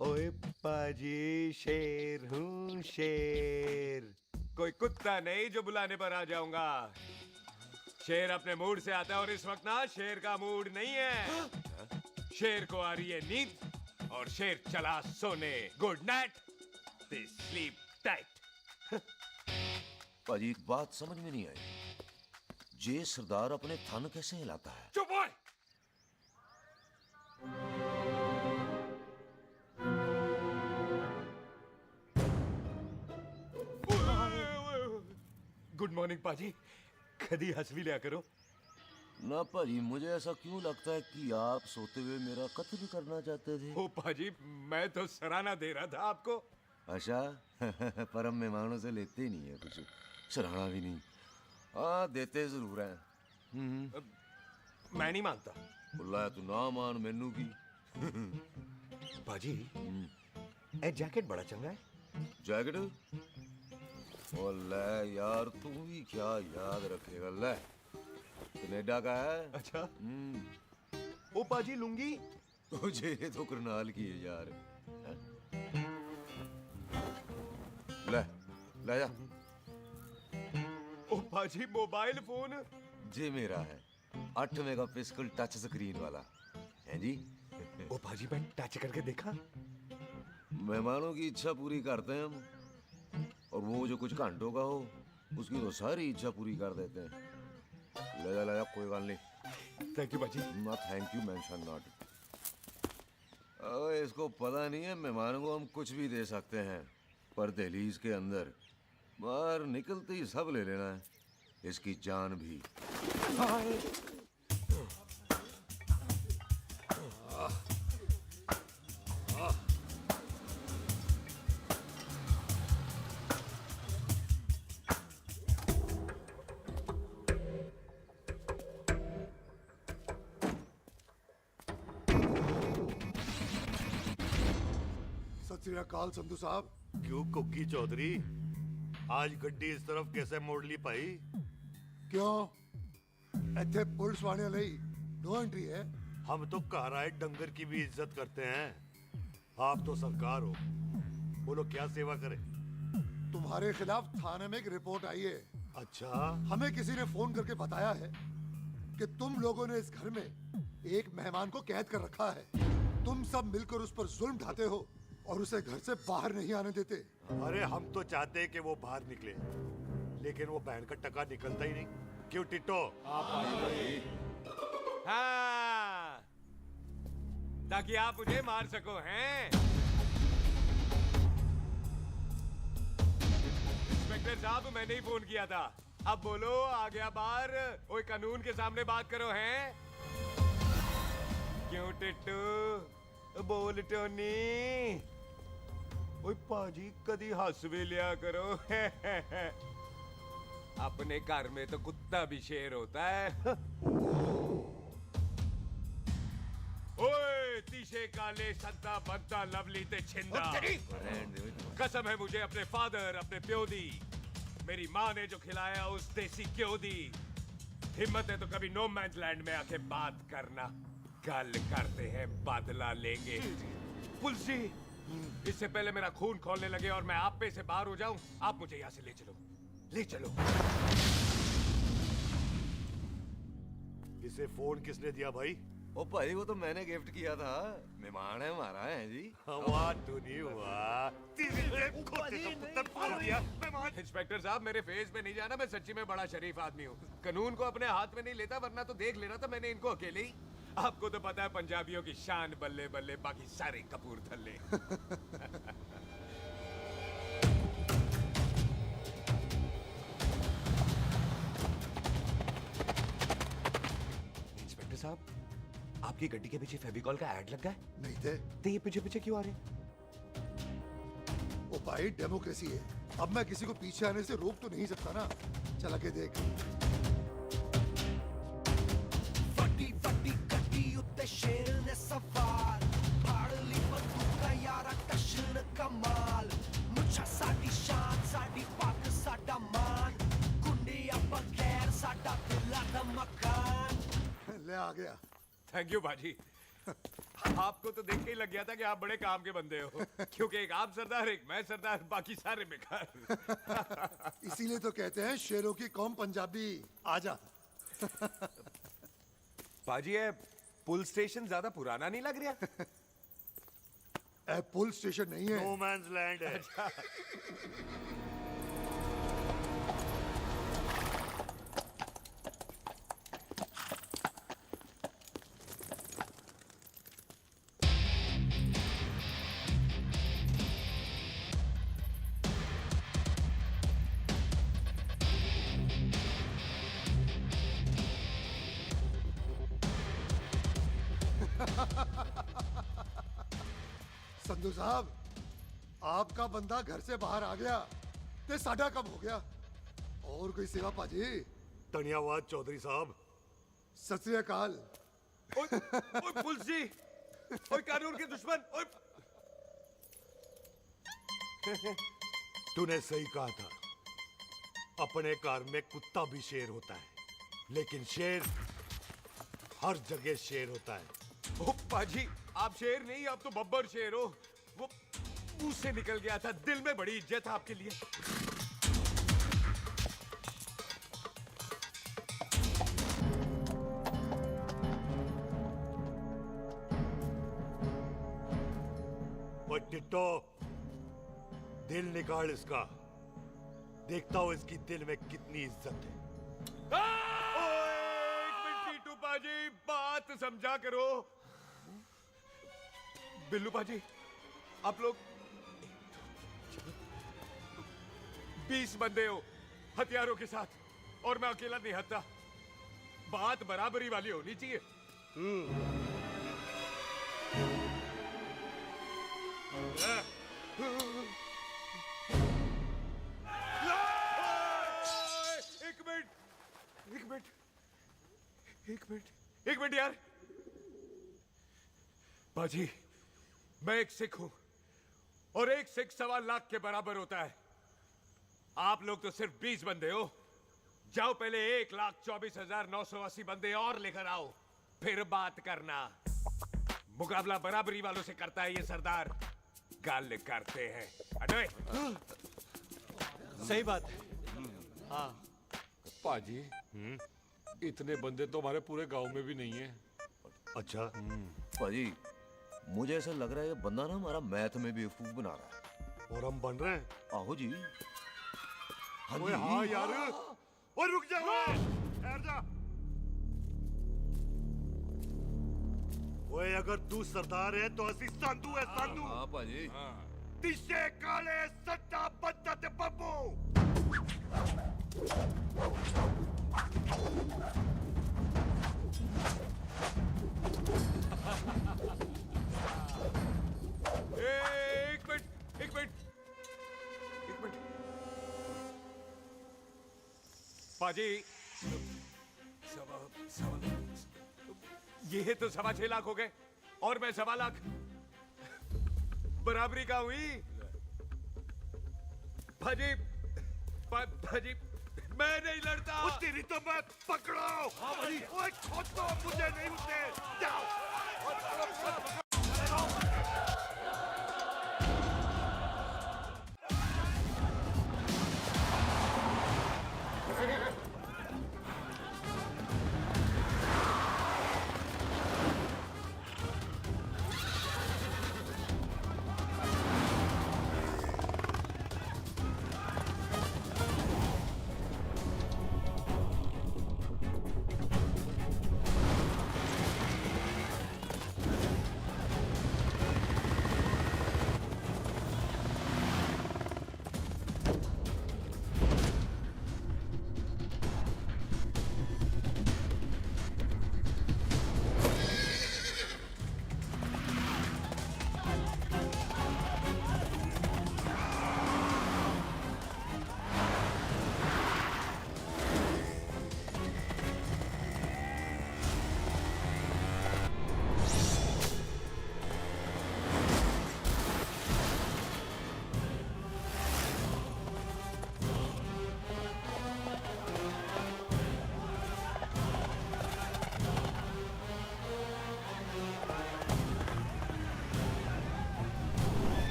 M: ओए पाजी, शेर हूँ शेर।
C: कोई कुत्ता नहीं जो बुलाने पर आ जाऊंगा। शेर अपने मूड से आता है और इस वक्त ना शेर का मूड नहीं है। शेर को आ रही है नींद और शेर चला सोने। Good night, they sleep tight.
S: पाजी एक बात समझ में नहीं आई, जे सरदार अपने थन कैसे हिलाता है?
B: चुप हो।
C: गुड मॉर्निंग पाजी, कभी हंस भी लिया करो।
S: ना पाजी, मुझे ऐसा क्यों लगता है कि आप सोते हुए मेरा कत्ल करना चाहते थे?
C: ओ पाजी, मैं तो सराहना दे रहा था आपको।
S: अच्छा पर हम मेहमानों से लेते ही नहीं है कुछ, सराहना भी नहीं। हाँ देते जरूर हैं।
C: मैं नहीं मानता।
S: बुलाया तू ना मान मैनू की।
C: पाजी ए जैकेट बड़ा चंगा है।
S: जैकेट? ओ ले यार, तू भी क्या याद रखेगा। ले कनेडा का है।
M: अच्छा ओ पाजी लुंगी
S: तुझे तो करनाल की है यार। ले ले जा।
C: ओ पाजी मोबाइल फोन
S: जे मेरा है, 8 मेगापिक्सल टच स्क्रीन वाला है जी।
C: ओ पाजी मैं टच करके देखा।
S: मेहमानों की इच्छा पूरी करते हैं हम, और वो जो कुछ घंटों का हो उसकी तो सारी इच्छा पूरी कर देते हैं। ले जा कोई बात नहीं।
C: थैंक यू बाजी।
S: ना थैंक यू मेंशन नॉट। इसको पता नहीं है मेहमानों को हम कुछ भी दे सकते हैं, पर दहलीज के अंदर बाहर निकलते ही सब ले लेना है, इसकी जान भी।
B: सत श्री अकाल संधू साहब। क्यों कुकी चौधरी, आज गड्डी इस तरफ कैसे मोड़ ली पाई?
Q: क्यों इतने पुलिस वाले ਲਈ नो एंट्री है?
B: हम तो घर आए डंगर की भी इज्जत करते हैं। आप तो सरकार हो, बोलो क्या सेवा करें?
Q: तुम्हारे खिलाफ थाने में एक रिपोर्ट आई है।
B: अच्छा?
Q: हमें किसी ने फोन करके बताया है कि तुम लोगों ने इस घर में एक मेहमान को कैद कर रखा है। तुम सब मिलकर उस पर जुल्म ढाते हो और उसे घर से बाहर नहीं आने देते।
B: अरे हम तो चाहते हैं कि वो बाहर निकले, लेकिन वो बहन का टका निकलता ही नहीं। क्यों टिट्टो?
C: हाँ, ताकि आप मुझे मार सको हैं। इंस्पेक्टर साहब, मैंने ही फोन किया था। अब बोलो, आ गया बाहर? ओए कानून के सामने बात करो हैं। क्यों टिट्टू? बोल टोनी। ओए पाजी, कदी हंस भी लिया करो। अपने घर में तो कुत्ता भी शेर होता है। ओए तीशे काले संता बनता लवली ते छिंदा। कसम है मुझे अपने फादर, अपने प्यो दी, मेरी माँ ने जो खिलाया उस देसी क्यों दी। हिम्मत है तो कभी नो मैंस लैंड में आके बात करना। कल करते हैं, बदला लेंगे। पुलसी, इससे पहले मेरा खून खोलने लगे और मैं आप पे से बाहर हो जाऊं, आप मुझे यहाँ से ले चलो, ले चलो।
B: इसे फोन किसने दिया भाई?
S: ओ भाई, वो तो मैंने गिफ्ट किया था। मेहमान है हमारा, है जी।
B: वाह टूनी वाह।
C: इंस्पेक्टर साहब, मेरे फेस पे नहीं जाना, मैं सच्ची में बड़ा शरीफ आदमी हूँ। कानून को अपने हाथ में नहीं लेता, वरना तो देख लेना था मैंने इनको अकेले ही। आपको तो पता है पंजाबियों की शान बल्ले बल्ले, बाकी सारे कपूरथल्ले। इंस्पेक्टर साहब, आप आपकी गड्डी के पीछे फेविकॉल का ऐड लग गया है?
Q: नहीं थे।
C: तो ये पीछे पीछे क्यों आ रहे हैं?
Q: ओ भाई डेमोक्रेसी है, अब मैं किसी को पीछे आने से रोक तो नहीं सकता ना। चला के देख।
K: ਵੱਡੀ ਵੱਡੀ ਗੱਡੀ ਉੱਤੇ ਸ਼ੇਰ ਨੇ ਸਵਾਰ ਫਾੜ ਲਈ ਬੰਦੂਕਾਂ ਯਾਰਾ ਟਸ਼ਨ ਕਮਾਲ ਮੁੱਛਾਂ ਸਾਡੀ ਸ਼ਾਨ ਸਾਡੀ ਪੱਗ ਸਾਡਾ ਮਾਨ ਗੁੰਡਿਆਂ ਬਗੈਰ ਸਾਡਾ ਦਿਲਾਂ ਦਾ ਮਕਾਨ।
Q: ले आ गया।
C: थैंक यू बाजी। आपको तो देख के ही लग गया था कि आप बड़े काम के बंदे हो, क्योंकि एक आप सरदार, एक मैं सरदार, बाकी सारे बेकार।
Q: इसीलिए तो कहते हैं शेरों की कौम पंजाबी। आजा।
C: बाजी ये पुल स्टेशन ज्यादा पुराना नहीं लग रहा?
Q: पुल स्टेशन नहीं है,
B: नो मैंस लैंड है।
Q: संधू साहब, आपका बंदा घर से बाहर आ गया ते साडा कब हो गया। और कोई सेवा पाजी?
B: धन्यवाद चौधरी साहब।
Q: सत श्री अकाल।
C: ओए पुलिस जी, ओए कानून के दुश्मन, ओए।
B: तूने सही कहा था, अपने घर में कुत्ता भी शेर होता है, लेकिन शेर हर जगह शेर होता है।
C: ओ पाजी, आप शेर नहीं, आप तो बब्बर शेर हो। वो मुंह से निकल गया था, दिल में बड़ी इज्जत है आपके लिए।
B: वो टिट्टो, दिल निकाल इसका, देखता हूं इसकी दिल में कितनी इज्जत है।
C: एक मिनट टीटू पाजी, बात समझा करो। बिल्लू पाजी, आप लोग 20 बंदे हो हथियारों के साथ, और मैं अकेला नहीं हटता। बात बराबरी वाली होनी चाहिए। एक मिनट यार। बाजी, मैं एक सिख हूं, और एक सिख 1.25 लाख के बराबर होता है। आप लोग तो सिर्फ 20 बंदे हो। जाओ पहले 1,24,980 बंदे और लेकर आओ, फिर बात करना। मुकाबला बराबरी वालों से करता है ये सरदार, गाल करते हैं। अरे
L: सही बात है। हाँ
A: पाजी, इतने बंदे तो हमारे पूरे गांव में भी नहीं है।
B: अच्छा
S: पाजी, मुझे ऐसा लग रहा है ये बंदा ना हमारा मैथ में बेवकूफ बना रहा है।
B: और हम बन रहे हैं?
S: आहो जी। हाँ
B: ओए
S: जी।
B: हाँ यार, और रुक जा, ठहर जा। ओए अगर तू सरदार है तो असी संधू है, संधू।
S: हाँ पाजी।
B: तिशे काले सट्टा बद्दा ते बब्बू।
C: एक मिनट पाजी, ये तो 6.25 लाख हो गए, और मैं 1.25 लाख। बराबरी का हुई भाजी। भाजी, मैं नहीं लड़ता।
B: तेरी तो मैं पकड़ो। हाँ भाजी। ओए खुद तो मुझे नहीं उठते। जाओ।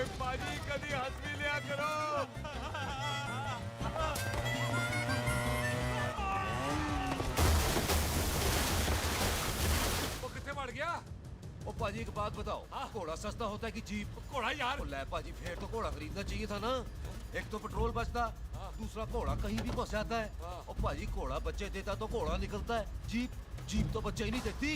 C: ओए पाजी कदी हंस भी लिया करो।
E: वो कितने बढ़ गया?
S: ओ पाजी एक बात बताओ, घोड़ा सस्ता होता है कि जीप?
E: घोड़ा यार।
S: ओ ले पाजी, फिर तो घोड़ा खरीदना चाहिए था ना। एक तो पेट्रोल बचता, दूसरा घोड़ा कहीं भी फंस जाता है। और पाजी घोड़ा बच्चे देता तो घोड़ा निकलता है, जीप तो बच्चे ही नहीं देती।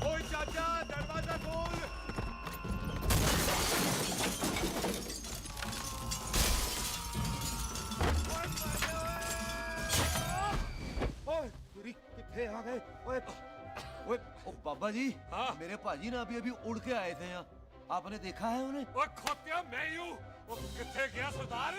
C: ओए चाचा दरवाजा खोल।
S: ओए तेरी कितने आ गए? ओए ओए ओ बाबा जी, मेरे पाजी ना अभी उड़ के आए थे यहाँ, आपने देखा है उन्हें?
E: ओए खोतिया मैं ही हूँ। वो कितने गया सरदार?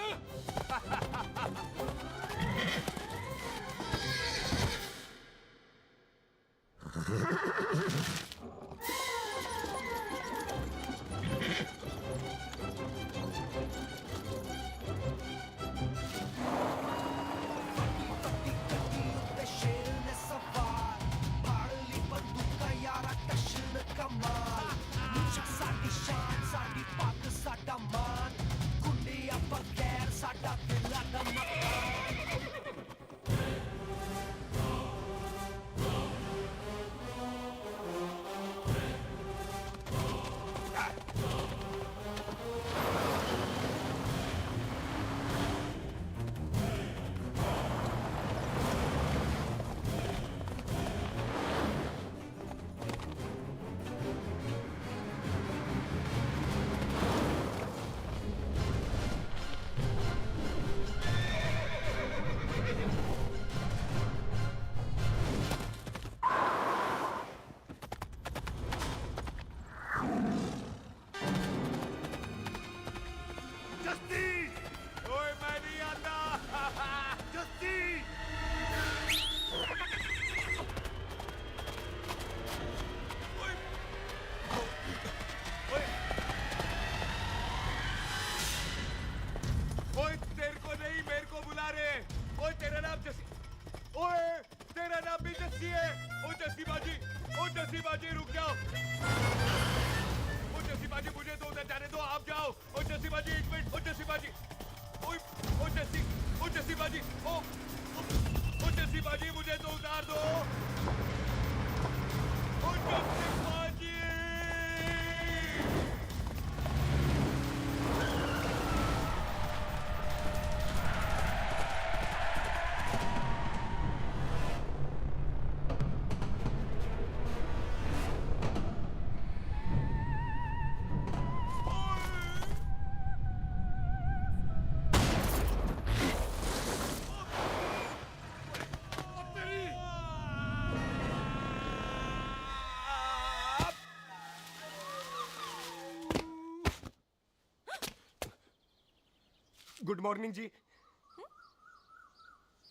K: ਤੇ ਸ਼ੇਰ ਨੇ ਸਵਾਰ ਫੜ ਲਈ ਬੰਦੂਕਾਂ ਯਾਰਾ ਟਸ਼ਨ ਕਮਾਲ ਮੁੱਛਾਂ ਸਾਡੀ ਸ਼ਾਨ ਸਾਡੀ ਪੱਗ ਸਾਡਾ ਮਾਨ ਗੁੰਡਿਆਂ ਬਗੈਰ ਸਾਡਾ ਦਿਲਾਂ ਦਾ ਮਕਾਨ
B: जस्ती
C: ओए मैं नहीं आता।
B: जस्ती
C: ओए तेरे को नहीं मेरे को बुला रहे। ओए तेरा नाम जस्सी, ओए तेरा नाम भी जस्सी है। ओ जस्सी बाजी, ओ जस्सी बाजी रुक जाओ। ओ जस्सी बाजी मुझे तो उधर जाने दो, आप जाओ। ओ जस्सी बाजी एक मिनट। ओ जस्सी बाजी, ओ जस्सी बाजी, ओ जस्सी बाजी मुझे तो उतार दो। ओ जस्सी बाजी।
M: गुड मॉर्निंग जी।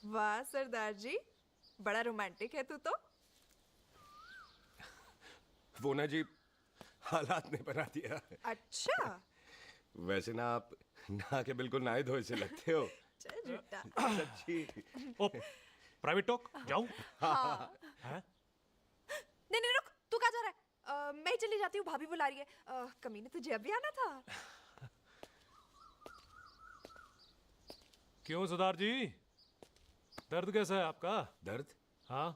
T: वाह सरदार जी, बड़ा रोमांटिक है तू तो।
C: वो ना जी हालात ने बना दिया।
T: अच्छा।
C: वैसे ना आप नहा के बिल्कुल नहाए धोए से लगते हो।
T: चल झूठा।
C: सच्ची।
E: ओ प्राइवेट टॉक जाऊं?
T: हाँ।
E: हैं?
T: नहीं नहीं रुक, तू कहाँ जा रहा है? मैं ही चली जाती हूँ, भाभी बुला रही है। कमीने तुझे अभी आना था।
E: क्यों सरदार जी, दर्द कैसा है आपका?
C: दर्द?
E: हाँ।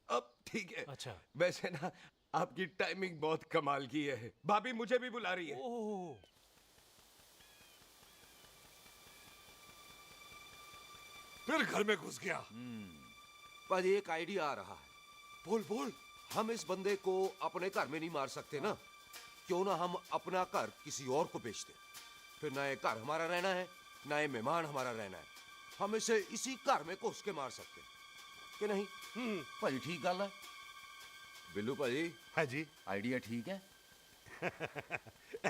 C: अब ठीक है।
E: अच्छा।
C: वैसे ना आपकी टाइमिंग बहुत कमाल की है। भाभी मुझे भी बुला रही है।
E: ओह।
B: फिर घर में घुस गया।
S: पर एक आइडिया आ रहा है।
B: बोल बोल।
S: हम इस बंदे को अपने घर में नहीं मार सकते ना, क्यों ना हम अपना घर किसी और को बेच दें। फिर ना ये घर हमारा रहना है, ना ये मेहमान हमारा रहना है। हम इसे इसी घर में घुस के मार सकते हैं कि नहीं? भाजी ठीक गल है। बिल्लू भाजी।
B: हाँ जी।
S: आइडिया ठीक है।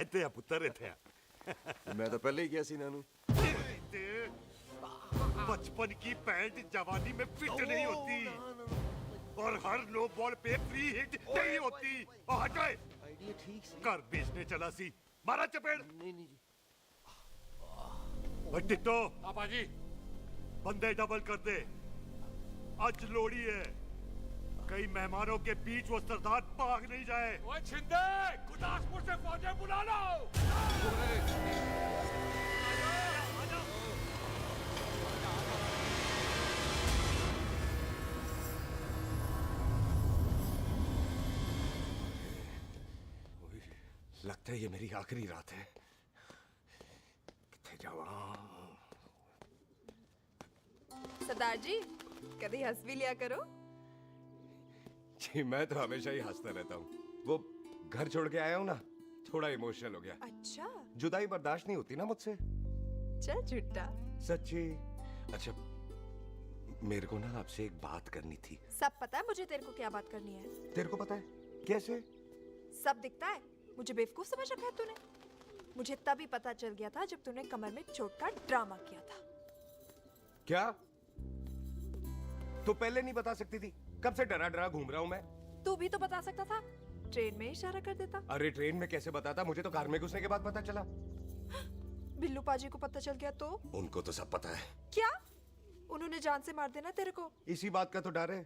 B: ਇੱਥੇ ਆ ਪੁੱਤਰ ਇੱਥੇ ਆ।
S: मैं तो पहले ही किया सी नानू।
B: बचपन की पैंट जवानी में फिट नहीं होती और हर नो बॉल पे फ्री हिट नहीं होती। और हटाए
S: आइडिया ठीक से।
B: घर बेचने चला सी, मारा चपेड़।
S: नहीं नहीं जी।
B: टिट्टो
E: पापा जी
B: बंदे डबल कर दे। आज लोड़ी है, कई मेहमानों के बीच वो सरदार भाग नहीं जाए।
F: ओए छिंदे, गुरदासपुर से फौजें बुला लो।
C: लगता है ये मेरी आखिरी रात है। किथे जावा?
T: सरदार जी, कभी हंस भी लिया करो।
C: जी मैं तो हमेशा ही हंसता रहता हूँ। वो घर छोड़ के आया हूँ ना, थोड़ा इमोशनल हो गया।
T: अच्छा,
C: जुदाई बर्दाश्त नहीं होती ना मुझसे।
T: चल झूठा।
C: सच्ची। अच्छा, मेरे को ना आपसे एक बात करनी थी।
T: सब पता है मुझे तेरे को क्या बात करनी है।
C: तेरे को पता है? कैसे?
T: सब दिखता है। मुझे बेवकूफ समझ रखा है तूने। मुझे तभी पता चल गया था जब तूने कमर में चोट का ड्रामा किया था।
C: क्या? तो पहले नहीं बता सकती थी? कब से डरा डरा घूम रहा हूँ मैं।
T: तू भी तो बता सकता था, ट्रेन में इशारा कर देता।
C: अरे ट्रेन में कैसे बताता? मुझे तो कार में घुसने के बाद पता चला।
T: बिल्लू पाजी को पता चल गया तो?
C: उनको तो सब पता है।
T: क्या? उन्होंने जान से मार देना तेरे को।
C: इसी बात का तो डर है।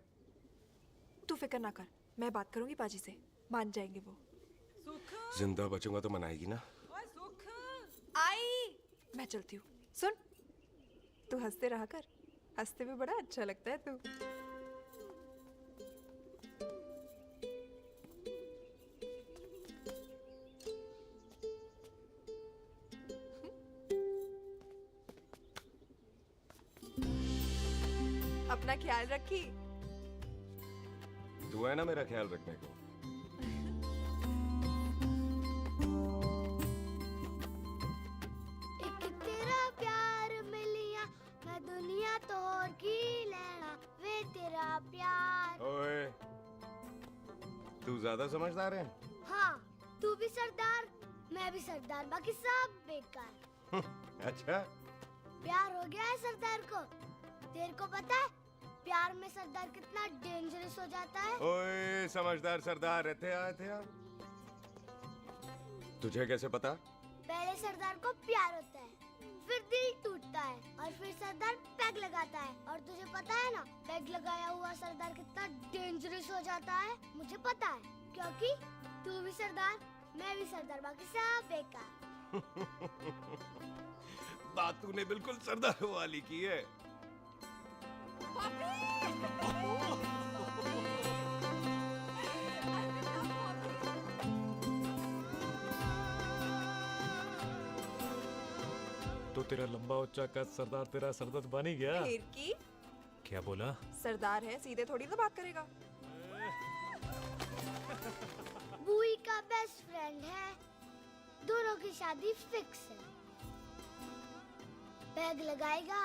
T: तू फिक्र ना कर, मैं बात करूंगी पाजी से, मान जाएंगे वो।
C: जिंदा बचूंगा तो मनाएगी ना?
T: आई, मैं चलती हूँ। सुन, तू हंसते रहा कर, हंसते भी बड़ा अच्छा लगता है तू। अपना ख्याल रखी।
C: तू है ना मेरा ख्याल रखने को।
N: एक तेरा प्यार मिलिया, मैं दुनिया तोड़ की लेना, वे तेरा प्यार।
C: ओए, तू ज्यादा समझदार है।
N: हाँ, तू भी सरदार, मैं भी सरदार, बाकी सब बेकार।
C: अच्छा,
N: प्यार हो गया है सरदार को। तेरे को पता है प्यार में सरदार कितना डेंजरस हो जाता है?
C: ओए समझदार सरदार रहते आए थे आप। तुझे कैसे पता?
N: पहले सरदार को प्यार होता है, फिर दिल टूटता है, और फिर सरदार पैग लगाता है। और तुझे पता है ना, पैग लगाया हुआ सरदार कितना डेंजरस हो जाता है? मुझे पता है, क्योंकि तू भी सरदार, मैं भी सरदार, बाकी सब बेकार।
C: बात तूने बिल्कुल सरदार वाली की है।
E: तो तेरा लंबा उच्चा कद सरदार तेरा सरदर्द बन ही गया।
T: फिर की?
E: क्या बोला?
T: सरदार है, सीधे थोड़ी ना बात करेगा।
N: बुई का बेस्ट फ्रेंड है, दोनों की शादी फिक्स है। पैग लगाएगा?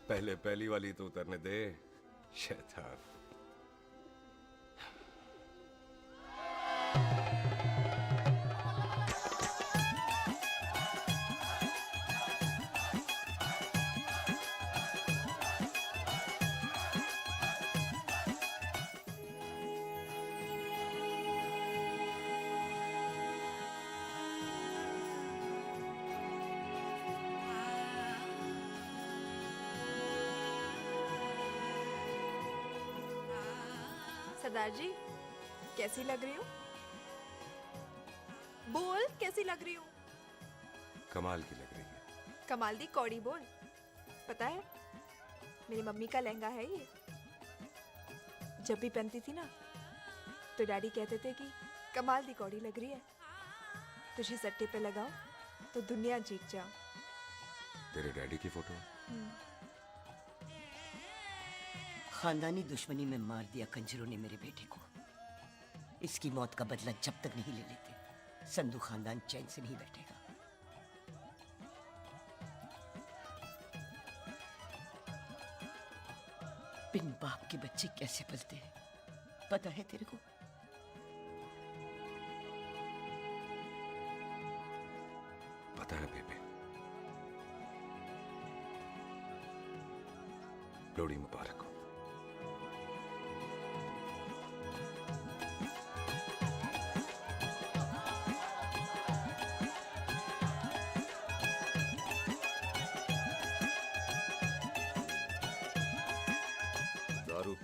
C: पहले पहली वाली तो उतरने दे, शैतान।
T: सरदार जी, कैसी लग रही हूँ? बोल, कैसी लग रही हूँ?
C: कमाल की लग रही है।
T: कमाल दी कौड़ी बोल। पता है, मेरी मम्मी का लहंगा है ये। जब भी पहनती थी ना, तो डैडी कहते थे कि कमाल दी कौड़ी लग रही है, तुझे सट्टे पे लगाओ तो दुनिया जीत जाओ।
C: तेरे डैडी की फोटो?
J: खानदानी दुश्मनी में मार दिया कंजरों ने मेरे बेटे को। इसकी मौत का बदला जब तक नहीं ले लेते, संधू खानदान चैन से नहीं बैठेगा। बिन बाप के बच्चे कैसे पलते हैं, पता है तेरे को?
C: पता है बेबे। लोहड़ी मुबारक हो।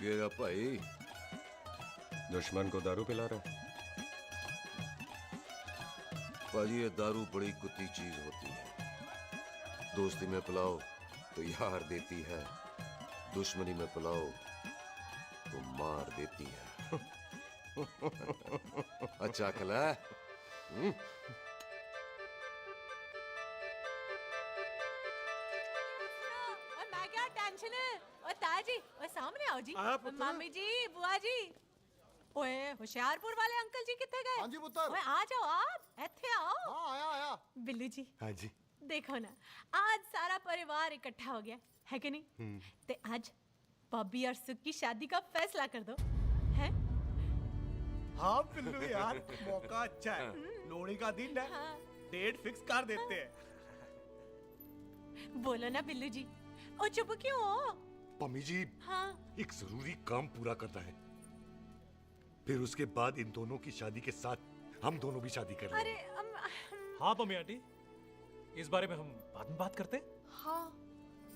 A: पिएगा भाई?
C: दुश्मन को दारू पिला रहा है?
A: पाजी ये दारू बड़ी कुत्ती चीज होती है। दोस्ती में पिलाओ तो यार देती है, दुश्मनी में पिलाओ तो मार देती है। अच्छा खिला है?
I: और मैं क्या टेंशन है? और ताजी, और सामने आओ जी।
Q: आया पुत्र।
I: मम्मी जी, बुआ जी। ओए होशियारपुर वाले अंकल जी कितने गए?
Q: हाँ जी पुत्र।
I: ओए आ जाओ आप, इत्थे आओ।
Q: हाँ आया।
I: बिल्लू जी।
B: हाँ जी।
I: देखो ना, आज सारा परिवार इकट्ठा हो गया है कि नहीं? ते आज बॉबी और सुख की शादी का फैसला कर दो, हैं?
L: हाँ बिल्लू यार, मौका अच्छा है। लोहड़ी का दिन है, डेट फिक्स कर देते हैं।
I: बोलो ना बिल्लू जी, ओ चुप क्यों हो?
B: पम्मी जी,
I: हाँ।
B: एक जरूरी काम पूरा करना है, फिर उसके बाद इन दोनों की शादी के साथ हम दोनों भी शादी कर
I: अरे
E: हाँ मम्मी आंटी, इस बारे में हम बाद में बात करते हैं।
I: हाँ,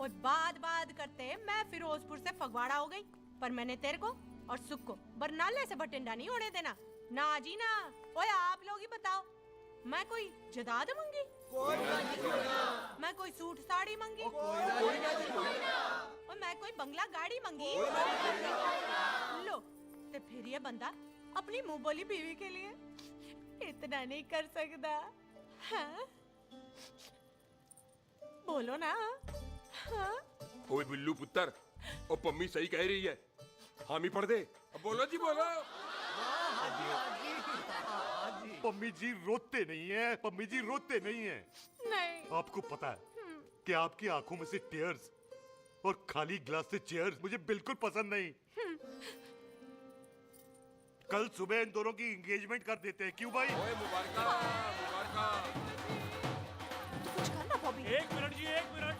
I: और बात करते मैं फिरोजपुर से फगवाड़ा हो गई, पर मैंने तेरे को और सुख को बरनाले से भटिंडा नहीं होने देना। ना जी ना। ओए आप लोग ही बताओ, मैं कोई जदाद मंगी? मैं कोई सूट साड़ी मंगी? और मैं कोई बंगला गाड़ी मंगी? लो, तो फिर ये बंदा अपनी मुंह बोली बीवी के लिए इतना नहीं कर सकता, हाँ? बोलो ना। हाँ?
F: ओए बिल्लू पुत्र, ओ पम्मी सही कह रही है, हामी पढ़ दे। अब बोलो जी बोलो।
B: पम्मी जी रोते नहीं है, पम्मी जी रोते नहीं है।
I: नहीं।
B: आपको पता है कि आपकी आंखों में से टीयर्स और खाली ग्लास से चेयर्स मुझे बिल्कुल पसंद नहीं। कल सुबह इन दोनों की एंगेजमेंट कर देते हैं, क्यों भाई?
F: मुबारक।
I: कुछ करना बॉबी।
E: एक मिनट जी, एक मिनट।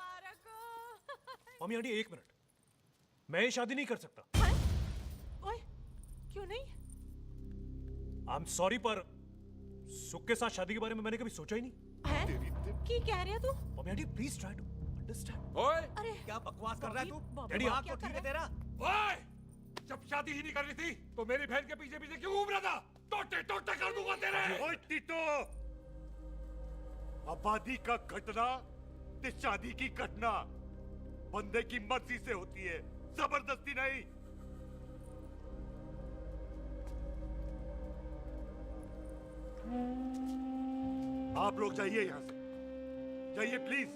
E: मम्मी आंटी एक मिनट, मैं ये शादी नहीं कर सकता।
I: ओए, क्यों नहीं?
E: आई एम सॉरी, पर सुख के साथ शादी के बारे में मैंने कभी सोचा ही नहीं।
I: की कह रहे तू?
E: Mummy aunty please try to understand.
F: ओए,
I: अरे
L: क्या बकवास कर रहा है तू?
E: डैडी,
L: दिमाग
E: आप
L: तो ठीक है तेरा?
F: ओए, जब शादी ही नहीं करनी थी तो मेरी बहन के पीछे पीछे क्यों घूम रहा था? टोटे कर दूंगा तेरे।
B: ओए टीटो, आबादी का घटना ते शादी की घटना बंदे की मर्जी से होती है, जबरदस्ती नहीं। आप लोग जाइए यहाँ से, जाइए प्लीज।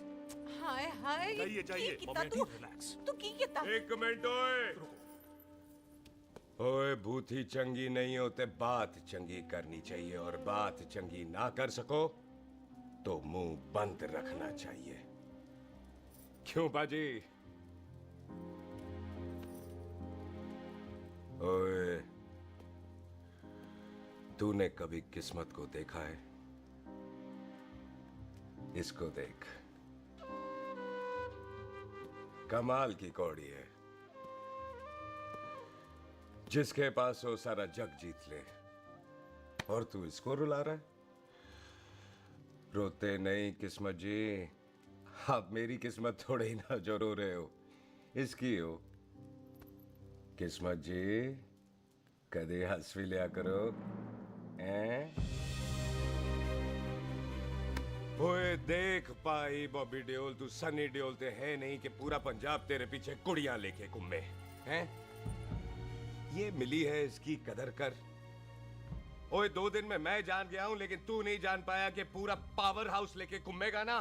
I: हाय हाय।
B: जाइए, जाइए।
I: की कितना तू की कितना?
F: एक मिनट ओए।
C: ओए भूती चंगी नहीं होते, बात चंगी करनी चाहिए, और बात चंगी ना कर सको तो मुंह बंद रखना चाहिए। क्यों बाजी? ओए, तूने कभी किस्मत को देखा है? इसको देख, कमाल की कौड़ी है। जिसके पास हो सारा जग जीत ले, और तू इसको रुला रहा है? रोते नहीं किस्मत जी, आप मेरी किस्मत थोड़े ही ना जो रो रहे हो, इसकी हो। किस्मत जी, कदे हंस भी लिया करो, हैं? ओए देख पाई बॉबी देओल, तू सनी देओल ते है नहीं कि पूरा पंजाब तेरे पीछे कुड़ियां लेके घूमे, हैं? ये मिली है, इसकी कदर कर। ओए 2 दिन में मैं जान गया हूं, लेकिन तू नहीं जान पाया कि पूरा पावर हाउस लेके घूमेगा ना,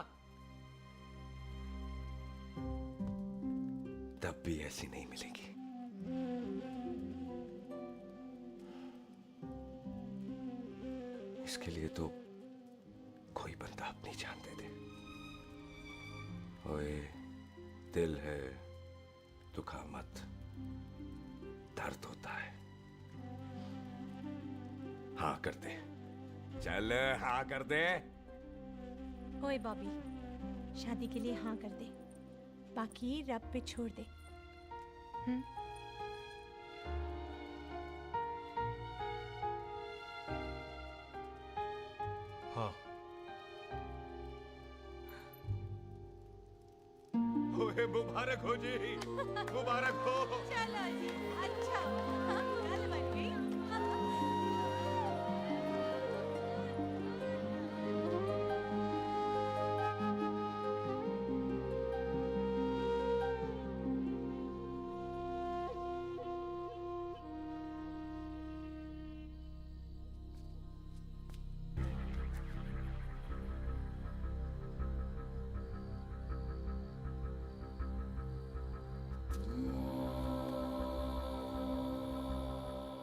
C: तब भी ऐसी नहीं मिलेगी। इसके लिए तो कोई बंदा अपनी जान दे दे। ओए, दिल है, दुखा मत, दर्द होता है। हाँ कर दे, चल हाँ कर दे।
I: ओए बॉबी, शादी के लिए हाँ कर दे, बाकी रब पे छोड़ दे।
E: हाँ।
C: ओए मुबारक हो जी, मुबारक हो।
I: चलो जी, अच्छा कल बन गई।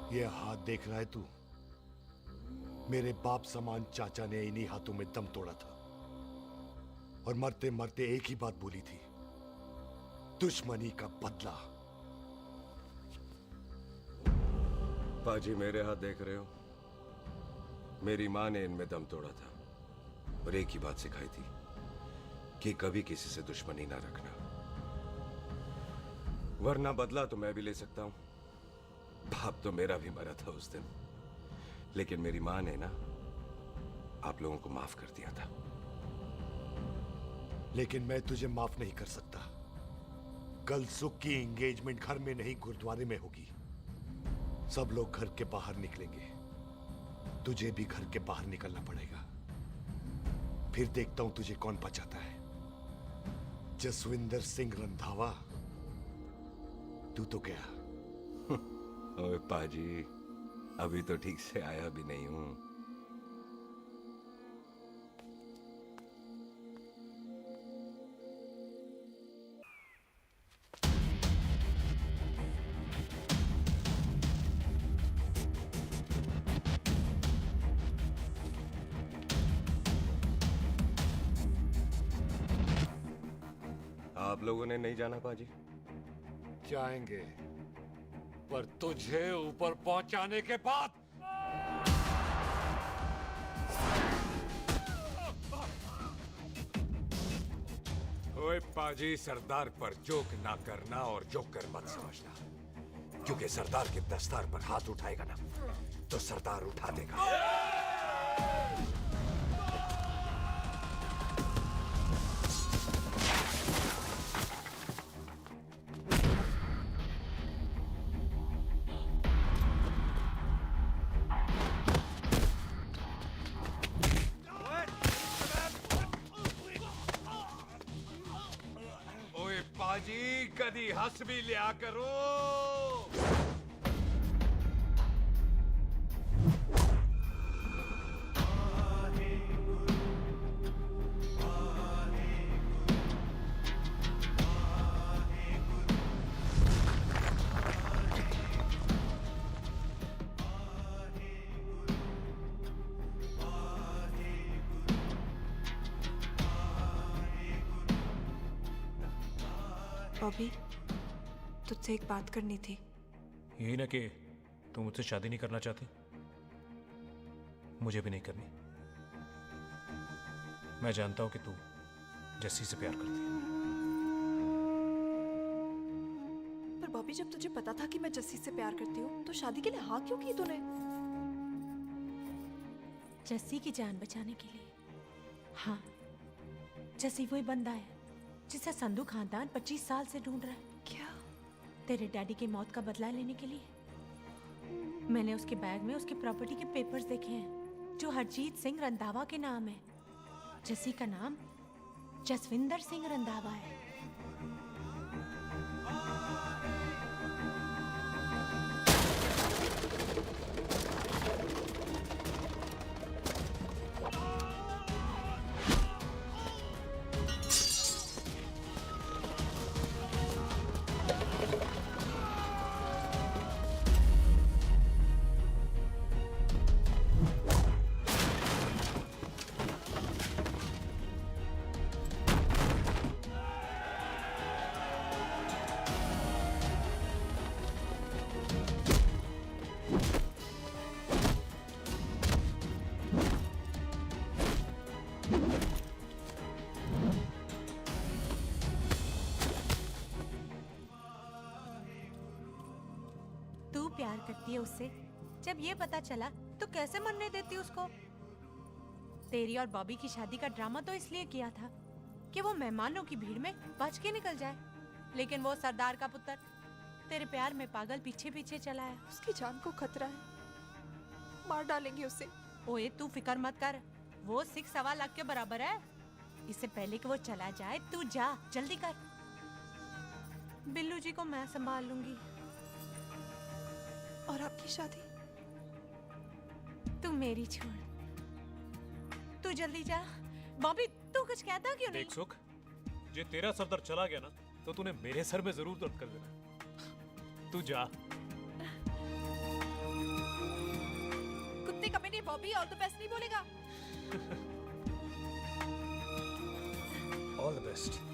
B: ये हाथ देख रहा है तू? मेरे बाप समान चाचा ने इन्हीं हाथों में दम तोड़ा था और मरते मरते एक ही बात बोली थी, दुश्मनी का बदला।
C: पाजी मेरे हाथ देख रहे हो? मेरी माँ ने इनमें दम तोड़ा था और एक ही बात सिखाई थी कि कभी किसी से दुश्मनी ना रखना, वरना बदला तो मैं भी ले सकता हूं। बाप तो मेरा भी मरा था उस दिन, लेकिन मेरी माँ ने ना आप लोगों को माफ कर दिया था।
B: लेकिन मैं तुझे माफ नहीं कर सकता। कल सुख की एंगेजमेंट घर में नहीं गुरुद्वारे में होगी। सब लोग घर के बाहर निकलेंगे, तुझे भी घर के बाहर निकलना पड़ेगा। फिर देखता हूं तुझे कौन बचाता है। जसविंदर सिंह रंधावा, तू तो गया।
C: ओए पाजी, अभी तो ठीक से आया भी नहीं हूं। आप लोगों ने नहीं जाना पाजी?
A: जाएंगे, पर तुझे ऊपर पहुंचाने के बाद।
C: ओए पाजी, सरदार पर जोक ना करना और जोकर मत समझना, क्योंकि सरदार के दस्तार पर हाथ उठाएगा ना तो सरदार उठा देगा। पाजी, कदी हंस भी लिया करो।
T: बॉबी, तुझसे एक बात करनी थी।
E: यही ना कि तुम मुझसे शादी नहीं करना चाहती? मुझे भी नहीं करनी। मैं जानता हूं कि तू जस्सी से प्यार करती है।
T: पर बॉबी, जब तुझे पता था कि मैं जस्सी से प्यार करती हूँ तो शादी के लिए हाँ क्यों की तूने?
I: जस्सी की जान बचाने के लिए। हाँ, जस्सी वही बंदा है जिसे संधू खानदान 25 साल से ढूंढ रहा है।
T: क्या?
I: तेरे डैडी की मौत का बदला लेने के लिए। मैंने उसके बैग में उसकी प्रॉपर्टी के पेपर्स देखे हैं जो हरजीत सिंह रंधावा के नाम है। जस्सी का नाम जसविंदर सिंह रंधावा है। प्यार करती है उससे। जब ये पता चला तो कैसे मरने देती उसको? तेरी और बॉबी की शादी का ड्रामा तो इसलिए किया था कि वो मेहमानों की भीड़ में बच के निकल जाए, लेकिन वो सरदार का पुत्र तेरे प्यार में पागल पीछे पीछे चला है।
T: उसकी जान को खतरा है, मार डालेंगे उसे।
I: ओए तू फिक्र मत कर, वो 6.25 लाख के बराबर है। इससे पहले कि वो चला जाए तू जा, जल्दी कर। बिल्लू जी को मैं संभाल लूंगी।
T: और आपकी शादी?
I: तू मेरी छोड़, तू जल्दी जा। बॉबी तू कुछ कहता क्यों नहीं?
E: देख सुख, जे तेरा सरदार चला गया ना तो तूने मेरे सर में जरूर दर्द कर देना। तू जा।
T: कुत्ते कमीने बॉबी ऑल द बेस्ट नहीं बोलेगा?
E: All the best.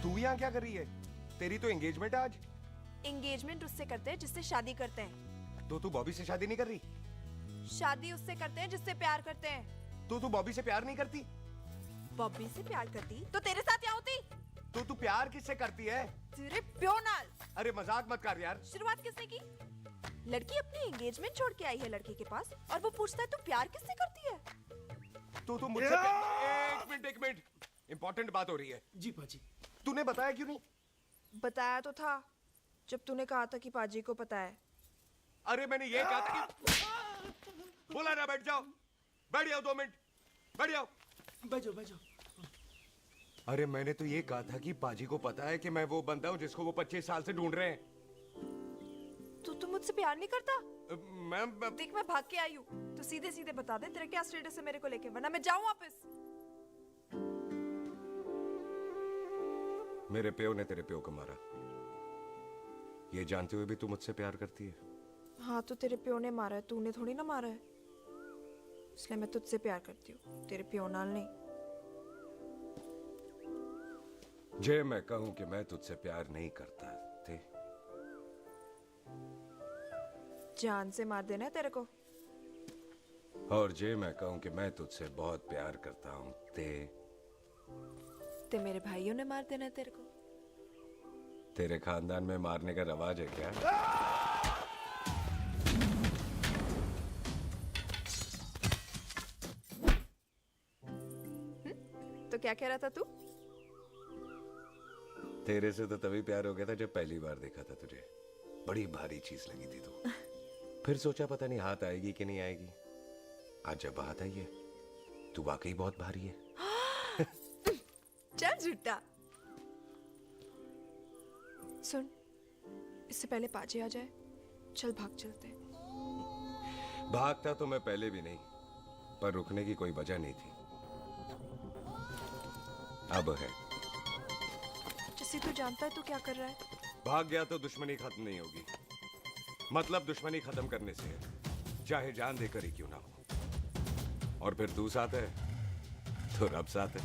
M: तू यहाँ क्या कर रही है? तेरी तो एंगेजमेंट है आज।
T: एंगेजमेंट उससे करते हैं जिससे शादी करते हैं।
M: तो तू बॉबी से शादी नहीं कर रही?
T: शादी उससे करते हैं जिससे प्यार करते हैं।
M: तो तू बॉबी से प्यार नहीं करती?
T: बॉबी से प्यार करती तो तेरे साथ क्या होती?
M: तो तू प्यार किससे करती है?
T: तेरे प्यो नाल।
M: अरे मजाक मत कर यार।
T: शुरुआत किसने की? लड़की अपनी एंगेजमेंट छोड़ के आई है लड़के के पास और वो पूछता है तू प्यार किससे करती है?
M: तो तू मुझसे एक मिनट इंपॉर्टेंट बात हो रही है।
K: जी पाजी।
M: तूने बताया क्यों नहीं?
T: बताया तो था जब तूने कहा था कि पाजी को पता है।
M: अरे मैंने ये कहा था कि बोला ना बैठ जाओ। बैठ जाओ 2 मिनट, बैठ जाओ।
K: बैठ जाओ, बैठ जाओ।
M: अरे मैंने तो ये कहा था कि पाजी को पता है कि मैं वो बंदा हूँ जिसको वो 25 साल से ढूंढ रहे हैं।
T: तू मुझसे प्यार नहीं करता?
M: मैं
T: देख मैं भाग के आई हूँ, तो सीधे सीधे बता दे तेरा क्या स्टेटस है मेरे को लेके, वरना मैं जाऊँ वापस।
C: मेरे प्यो ने तेरे प्यो को मारा, ये जानते हुए भी तू मुझसे प्यार करती है?
T: हाँ तो तेरे प्यो ने मारा है, तूने थोड़ी ना मारा है, इसलिए मैं तुझसे प्यार करती हूँ, तेरे प्यो नाल नहीं।
C: जे मैं कहूं कि मैं तुझसे प्यार नहीं करता थे,
T: जान से मार देना है तेरे को।
C: और जे मैं कहूं कि मैं तुझसे बहुत प्यार करता हूं
T: ते मेरे भाइयों ने मार देना है तेरे को।
C: तेरे खानदान में मारने का रवाज है क्या?
T: तो क्या कह रहा था तू?
C: तेरे से तो तभी प्यार हो गया था जब पहली बार देखा था तुझे, बड़ी भारी चीज लगी थी तू। फिर सोचा पता नहीं हाथ आएगी कि नहीं आएगी, आज जब हाथ आई है तू वाकई बहुत भारी है।
T: चल झूठा। सुन, इससे पहले पाजी आ जाए, चल भाग चलते हैं।
C: भागता तो मैं पहले भी नहीं, पर रुकने की कोई वजह नहीं थी, अब है।
T: जैसे तू जानता है तू क्या कर रहा है।
C: भाग गया तो दुश्मनी खत्म नहीं होगी, मतलब दुश्मनी खत्म करने से है, चाहे जान देकर ही क्यों ना हो। और फिर तू साथ है तो रब साथ है।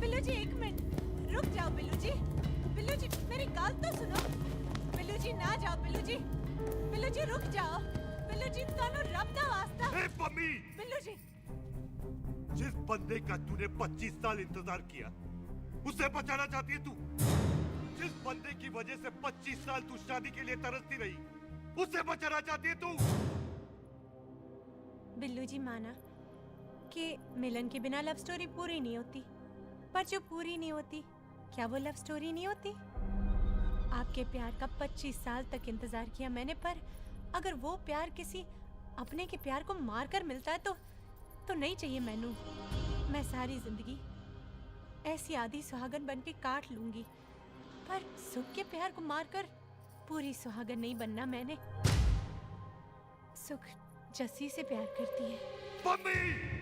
I: बिल्लू जी एक मिनट रुक जाओ। बिल्लू जी मेरी बात तो सुनो। बिल्लू जी ना जाओ। बिल्लू जी रुक जाओ। बिल्लू जी दोनों रब दा वास्ता।
B: ए पम्मी,
I: बिल्लू जी,
B: जिस बंदे का तूने 25 साल इंतजार किया उसे बचाना चाहती है तू? जिस बंदे की वजह से 25 साल तू शादी के लिए तरसती रही उसे बचाना चाहती है तू?
I: बिल्लू जी माना कि मिलन के बिना लव स्टोरी पूरी नहीं होती, पर जो पूरी नहीं होती क्या वो लव स्टोरी नहीं होती? आपके प्यार का 25 साल तक इंतजार किया मैंने, पर अगर वो प्यार किसी अपने के प्यार को मारकर मिलता है तो नहीं चाहिए मैनू। मैं सारी जिंदगी ऐसी आधी सुहागन बन के काट लूंगी, पर सुख के प्यार को मारकर पूरी सुहागन नहीं बनना मैंने। सुख जस्सी से प्यार करती है।
B: मम्मी!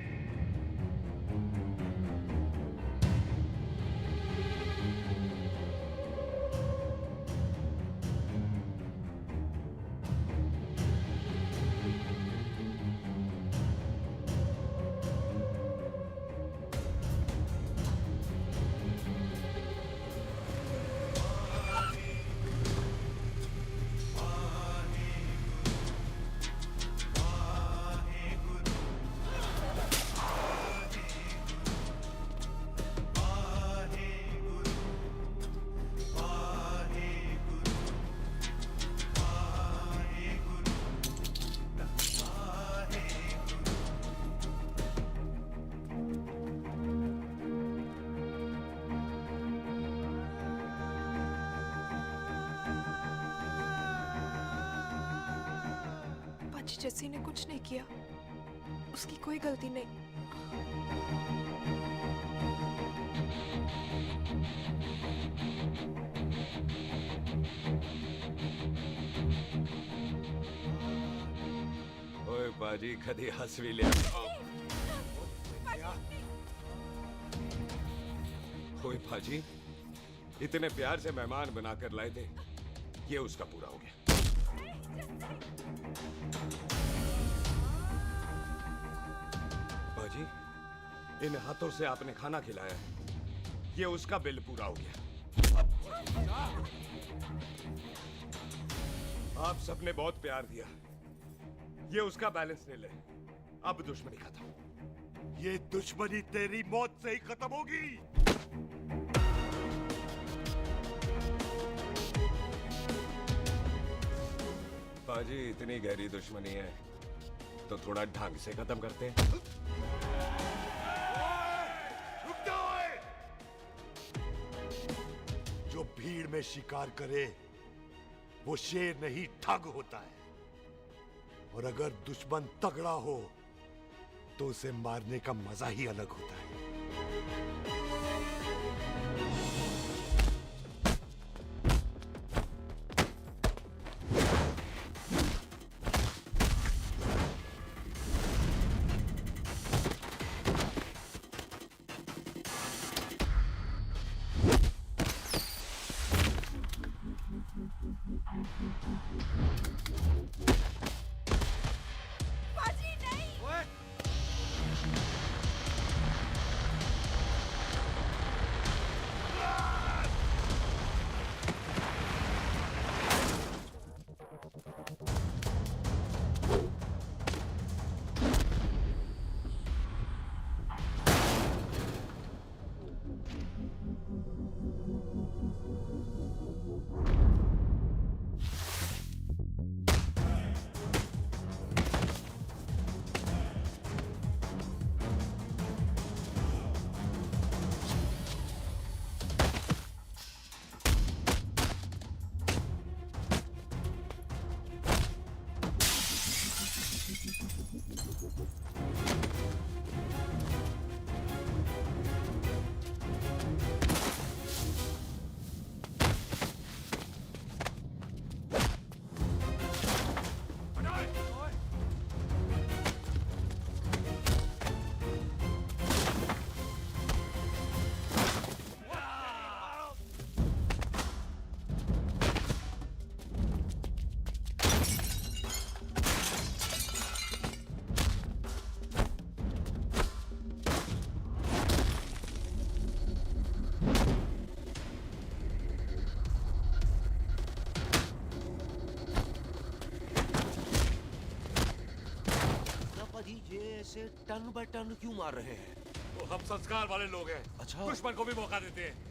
T: आज जस्सी ने कुछ नहीं किया, उसकी कोई गलती नहीं।
C: ओए बाजी कदी हंस भी लिया। ओए बाजी इतने प्यार से मेहमान बनाकर लाए थे, ये उसका पूरा हो गया। बाजी इन हाथों से आपने खाना खिलाया है, ये उसका बिल पूरा हो गया। आप सबने बहुत प्यार दिया, ये उसका बैलेंस ले ले। अब दुश्मनी खत्म।
B: ये दुश्मनी तेरी मौत से ही खत्म होगी।
C: बाजी इतनी गहरी दुश्मनी है तो थोड़ा ढंग से खत्म करते हैं।
B: रुक जाओ! जो भीड़ में शिकार करे वो शेर नहीं ठग होता है, और अगर दुश्मन तगड़ा हो तो उसे मारने का मजा ही अलग होता है।
T: बाजी नहीं।
S: ये ऐसे टन बाय टन क्यों मार रहे हैं?
A: तो हम संस्कार वाले लोग हैं।
S: अच्छा।
A: दुश्मन को भी मौका देते हैं।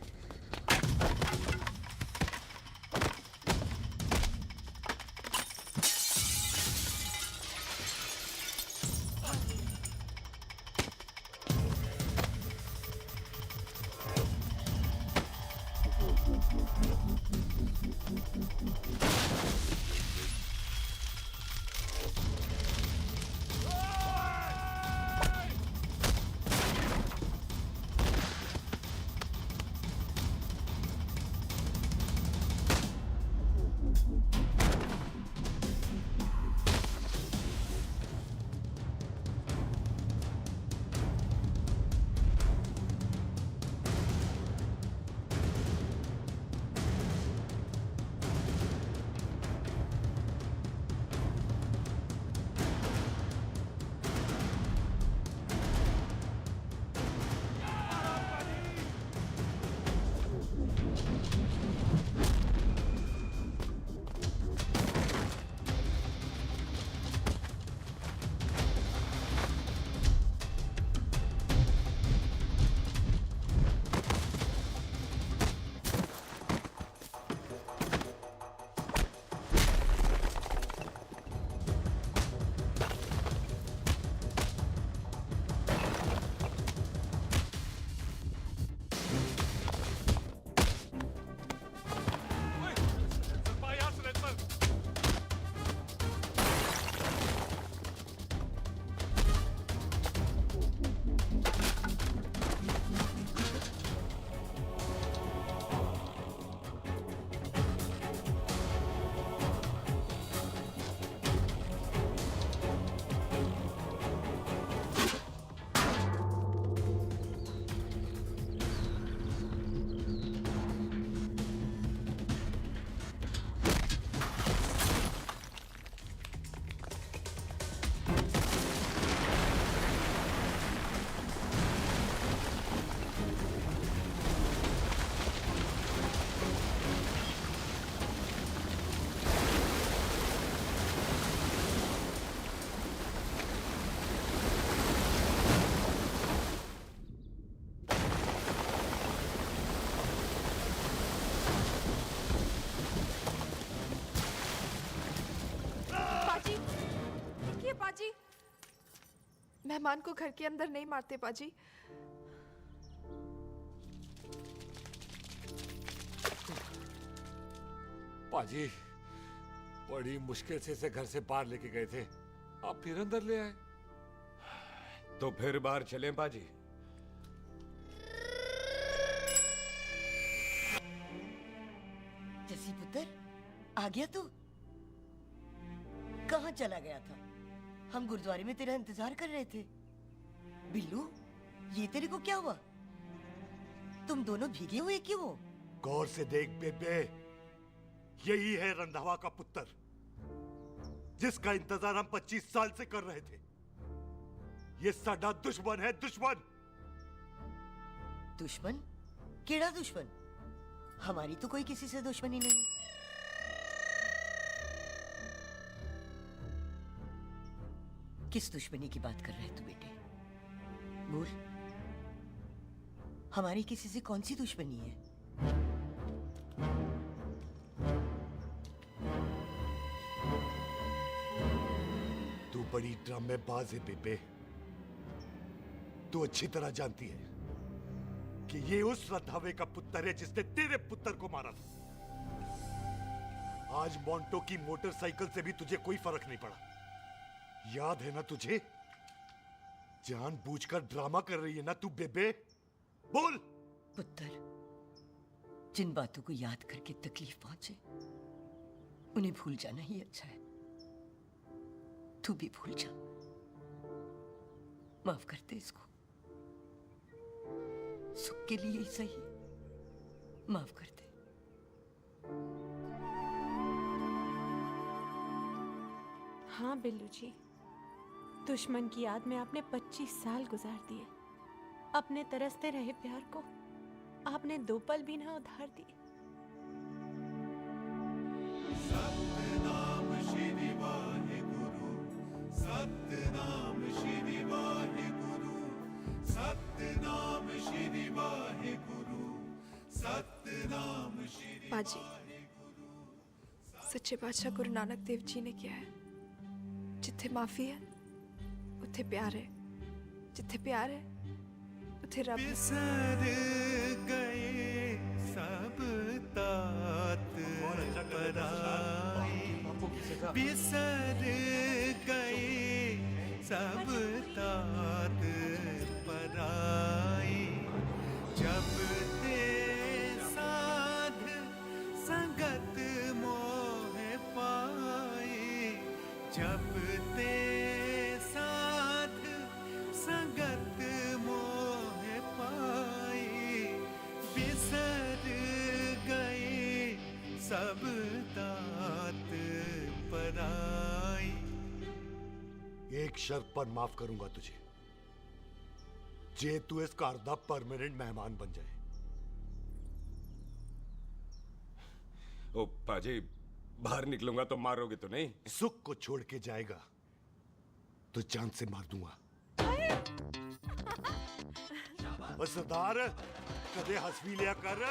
T: मेहमान को घर के अंदर नहीं मारते पाजी।
A: पाजी, बड़ी मुश्किल से इसे घर से बाहर लेके गए थे, आप फिर अंदर ले आए।
C: तो फिर बाहर चलें पाजी।
J: जसी पुत्र, आ गया तू? कहाँ चला गया था? हम गुरुद्वारे में तेरा इंतजार कर रहे थे। बिल्लू, ये तेरे को क्या हुआ? तुम दोनों भीगे हुए क्यों हो?
B: गौर से देख बेबे, यही है रंधावा का पुत्र, जिसका इंतजार हम 25 साल से कर रहे थे। ये साडा दुश्मन है, दुश्मन।
J: दुश्मन? केड़ा दुश्मन? हमारी तो कोई किसी से दुश्मनी नहीं। किस दुश्मनी की बात कर रहे तू बेटे? बोल, हमारी किसी से कौन सी दुश्मनी है?
B: तू बड़ी ड्रामेबाज है बेबे। तू अच्छी तरह जानती है कि ये उस रंधावे का पुत्र है जिसने तेरे पुत्र को मारा था। आज मोंटो की मोटरसाइकिल से भी तुझे कोई फर्क नहीं पड़ा। याद है ना तुझे? जानबूझकर ड्रामा कर रही है ना तू बेबे? बोल।
J: पुत्र, जिन बातों को याद करके तकलीफ पहुंचे उन्हें भूल जाना ही अच्छा है। तू भी भूल जा। माफ कर दे इसको। सुख के लिए ही सही, माफ कर दे।
I: हाँ बिल्लू जी, दुश्मन की याद में आपने 25 साल गुजार दिए। अपने तरसते रहे प्यार को आपने 2 पल भी ना उधार दिए।
K: सतनाम श्री वाहेगुरु, सतनाम श्री वाहेगुरु, सतनाम श्री वाहेगुरु, सतनाम श्री।
T: पाजी, सच्चे बादशाह गुरु नानक देव जी ने किया है, जिथे माफी है उथे प्यार है, जिथे प्यार है उथे रब।
K: बिसर गए सब तात पराई, बिसर गए सब तात पराई। जब ते साध संगत मोह पाई, जब ते साध संगत मोह पाई, बिसर गए सब तात पराई।
B: एक शर्त पर माफ करूंगा तुझे, जे तू इस घर दा परमानेंट मेहमान बन जाए।
C: ओ पाजी, बाहर निकलूंगा तो मारोगे तो नहीं?
B: सुख को छोड़ के जाएगा तो जान से मार दूंगा। ओ सरदार, कदे हंस भी लिया कर।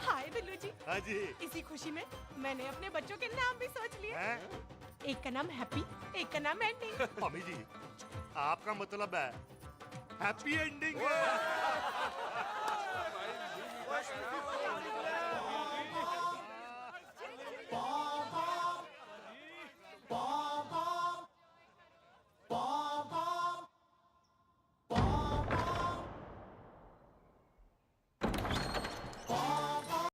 I: हाय बिल्लू जी।
B: हाँ जी।
I: इसी खुशी में मैंने अपने बच्चों के नाम भी सोच लिए। एक का नाम हैप्पी, एक का नाम एंडिंग।
B: मम्मी जी, आपका मतलब है हैप्पी एंडिंग।